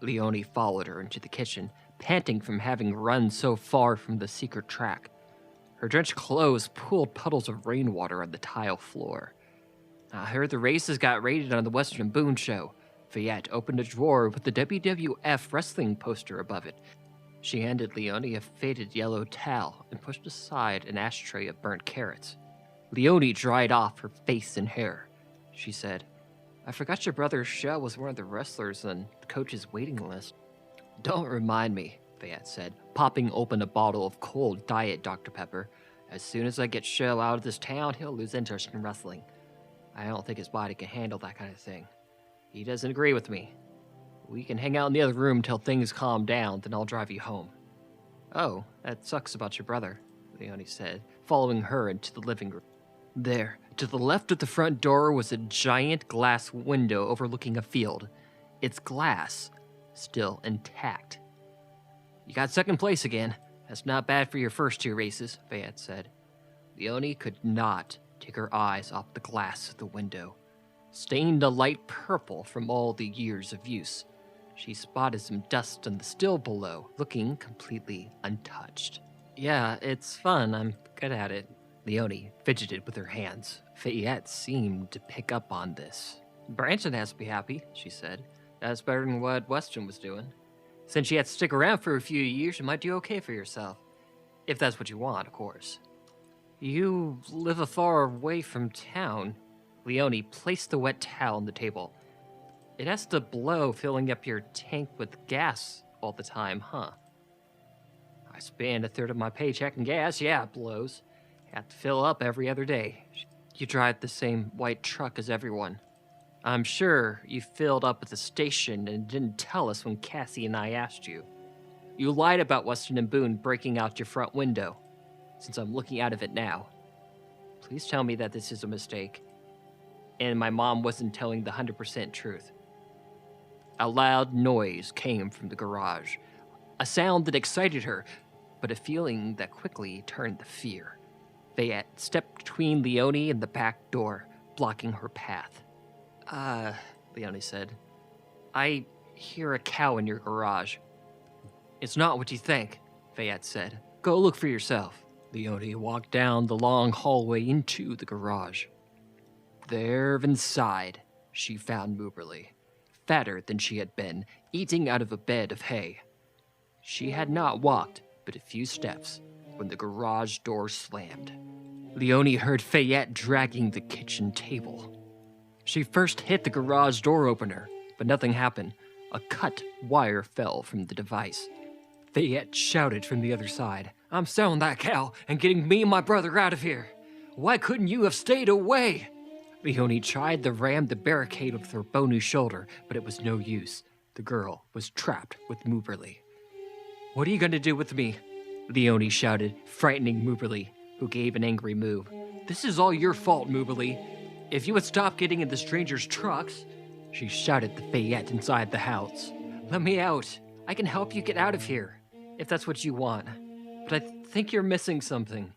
Leonie followed her into the kitchen, panting from having run so far from the secret track. Her drenched clothes pooled puddles of rainwater on the tile floor. I heard the races got rated on the Western Boone show. Fayette opened a drawer with the WWF wrestling poster above it. She handed Leonie a faded yellow towel and pushed aside an ashtray of burnt carrots. Leonie dried off her face and hair. She said, I forgot your brother's show was one of the wrestlers on the coach's waiting list. Don't remind me, Fayette said, popping open a bottle of cold Diet Dr. Pepper. As soon as I get Show out of this town, he'll lose interest in wrestling. I don't think his body can handle that kind of thing. He doesn't agree with me. We can hang out in the other room till things calm down, then I'll drive you home. Oh, that sucks about your brother, Leonie said, following her into the living room. There, to the left of the front door was a giant glass window overlooking a field. Its glass still intact. You got second place again. That's not bad for your first 2 races, Fayette said. Leonie could not take her eyes off the glass of the window. Stained a light purple from all the years of use. She spotted some dust on the still below, looking completely untouched. Yeah, it's fun. I'm good at it. Leonie fidgeted with her hands. Fayette seemed to pick up on this. Branson has to be happy, she said. That's better than what Weston was doing. Since you had to stick around for a few years, you might do okay for yourself. If that's what you want, of course. You live a far away from town. Leonie placed the wet towel on the table. It has to blow filling up your tank with gas all the time, huh? I spend a third of my paycheck in gas. Yeah, it blows. Have to fill up every other day. You drive the same white truck as everyone. I'm sure you filled up at the station and didn't tell us when Cassie and I asked you. You lied about Weston and Boone breaking out your front window, since I'm looking out of it now. Please tell me that this is a mistake, and my mom wasn't telling the 100% truth. A loud noise came from the garage. a sound that excited her, but a feeling that quickly turned to fear. Fayette stepped between Leonie and the back door, blocking her path. Leonie said, I hear a cow in your garage. It's not what you think, Fayette said. Go look for yourself. Leonie walked down the long hallway into the garage. There inside, she found Mooberly, fatter than she had been, eating out of a bed of hay. She had not walked but a few steps when the garage door slammed. Leonie heard Fayette dragging the kitchen table. She first hit the garage door opener, but nothing happened. A cut wire fell from the device. Fayette shouted from the other side, I'm selling that cow and getting me and my brother out of here. Why couldn't you have stayed away? Leonie tried to ram the barricade with her bony shoulder, but it was no use. The girl was trapped with Mooberly. What are you going to do with me? Leonie shouted, frightening Mooberly, who gave an angry move. This is all your fault, Mooberly. If you would stop getting in the strangers' trucks, she shouted to Fayette inside the house. Let me out. I can help you get out of here, if that's what you want. But I think you're missing something.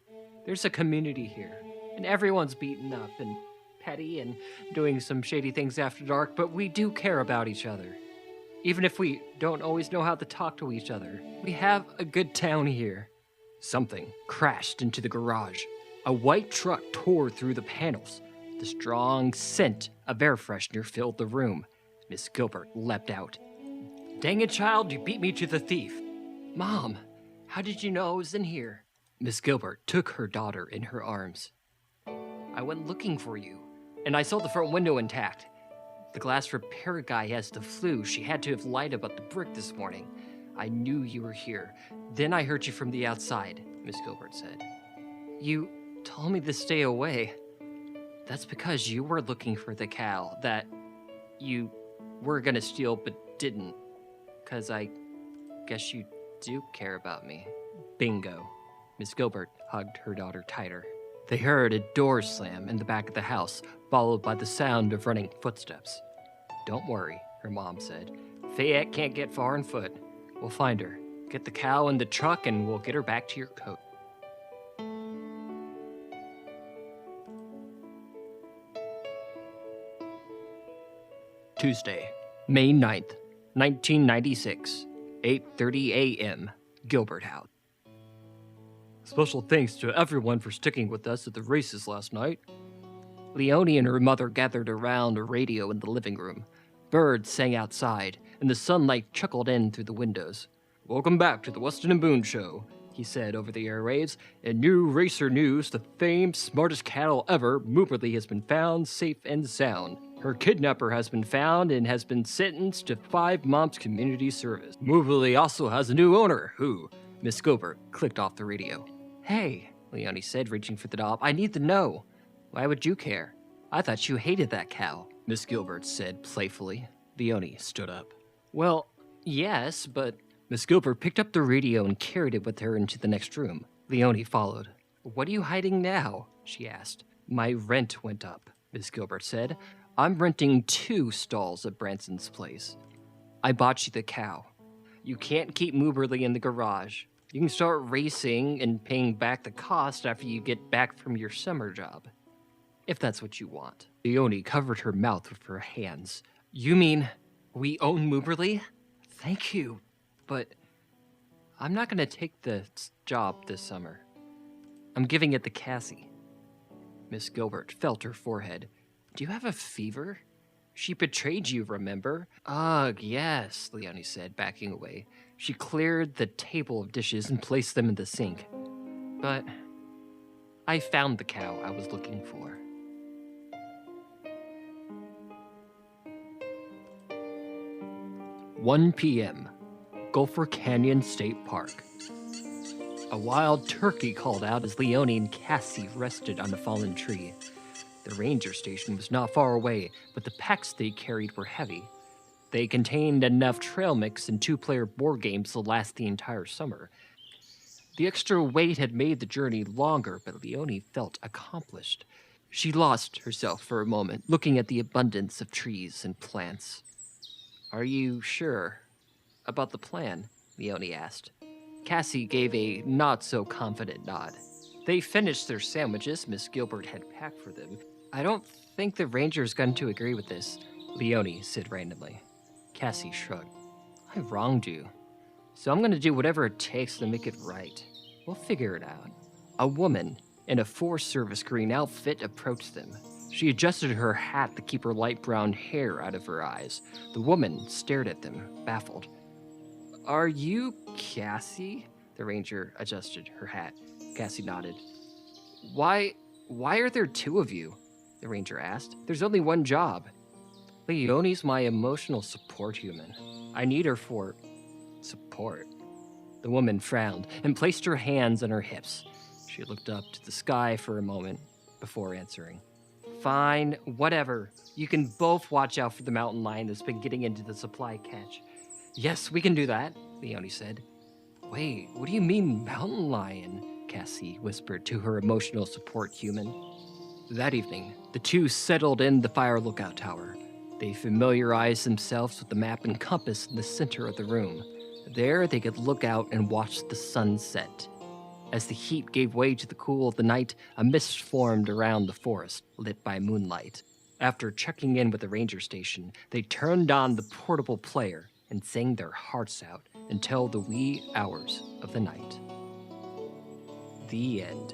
There's a community here, and everyone's beaten up and petty and doing some shady things after dark, but we do care about each other. Even if we don't always know how to talk to each other, we have a good town here. Something crashed into the garage. A white truck tore through the panels. The strong scent of air freshener filled the room. Miss Gilbert leapt out. Dang it, child, you beat me to the thief. Mom, how did you know I was in here? Miss Gilbert took her daughter in her arms. I went looking for you, and I saw the front window intact. The glass repair guy has the flu. She had to have lied about the brick this morning. I knew you were here. Then I heard you from the outside, Miss Gilbert said. You told me to stay away. That's because you were looking for the cow that you were gonna steal but didn't. 'Cause I guess you do care about me. Bingo. Miss Gilbert hugged her daughter tighter. They heard a door slam in the back of the house, followed by the sound of running footsteps. Don't worry, her mom said. Fayette can't get far on foot. We'll find her. Get the cow in the truck and we'll get her back to your coat. Tuesday, May 9th, 1996, 8:30 a.m., Gilbert House. Special thanks to everyone for sticking with us at the races last night. Leonie and her mother gathered around a radio in the living room. Birds sang outside, and the sunlight trickled in through the windows. Welcome back to the Weston and Boone Show, he said over the airwaves. In new racer news, the famed smartest cattle ever, Mooberly, has been found safe and sound. Her kidnapper has been found and has been sentenced to 5 months community service. Mooberly also has a new owner, who? Miss Gilbert clicked off the radio. Hey, Leonie said, reaching for the knob. I need to know. Why would you care? I thought you hated that cow, Miss Gilbert said playfully. Leonie stood up. Well, yes, but... Miss Gilbert picked up the radio and carried it with her into the next room. Leonie followed. What are you hiding now? She asked. My rent went up, Miss Gilbert said. I'm renting 2 stalls at Branson's place. I bought you the cow. You can't keep Mooberly in the garage. You can start racing and paying back the cost after you get back from your summer job. If that's what you want. Leonie covered her mouth with her hands. You mean we own Mooberly? Thank you, but I'm not going to take the job this summer. I'm giving it to Cassie. Miss Gilbert felt her forehead. Do you have a fever? She betrayed you, remember? Ugh, yes, Leonie said, backing away. She cleared the table of dishes and placed them in the sink. But I found the cow I was looking for. "1 p.m., Gopher Canyon State Park. A wild turkey called out as Leonie and Cassie rested on a fallen tree. The ranger station was not far away, but the packs they carried were heavy. They contained enough trail mix and 2-player board games to last the entire summer. The extra weight had made the journey longer, but Leonie felt accomplished. She lost herself for a moment, looking at the abundance of trees and plants. Are you sure about the plan? Leonie asked. Cassie gave a not-so-confident nod. They finished their sandwiches Miss Gilbert had packed for them. I don't think the Ranger's going to agree with this, Leonie said randomly. Cassie shrugged. I wronged you, so I'm going to do whatever it takes to make it right. We'll figure it out. A woman in a Forest Service green outfit approached them. She adjusted her hat to keep her light brown hair out of her eyes. The woman stared at them, baffled. Are you Cassie? The Ranger adjusted her hat. Cassie nodded. Why are there two of you? The Ranger asked. There's only one job. Leonie's my emotional support human. I need her for support. The woman frowned and placed her hands on her hips. She looked up to the sky for a moment before answering. Fine, whatever. You can both watch out for the mountain lion that's been getting into the supply catch. Yes, we can do that, Leonie said. Wait, what do you mean mountain lion? Cassie whispered to her emotional support human. That evening, the two settled in the fire lookout tower. They familiarized themselves with the map and compass in the center of the room. There, they could look out and watch the sun set. As the heat gave way to the cool of the night, a mist formed around the forest, lit by moonlight. After checking in with the ranger station, they turned on the portable player and sang their hearts out until the wee hours of the night. The end.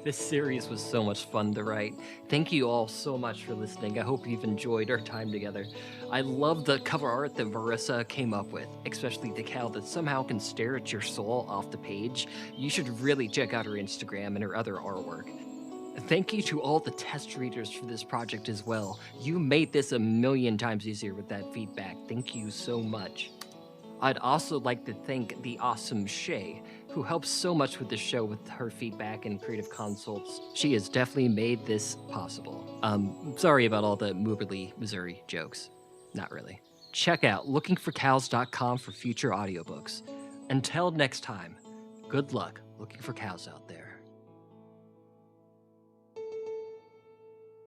This series was so much fun to write. Thank you all so much for listening. I hope you've enjoyed our time together. I love the cover art that Marissa came up with, especially the cow that somehow can stare at your soul off the page. You should really check out her Instagram and her other artwork. Thank you to all the test readers for this project as well. You made this a million times easier with that feedback. Thank you so much. I'd also like to thank the awesome Shay, who helps so much with the show with her feedback and creative consults. She has definitely made this possible. Sorry about all the Mooberly, Missouri jokes. Not really. Check out lookingforcows.com for future audiobooks. Until next time, good luck looking for cows out there.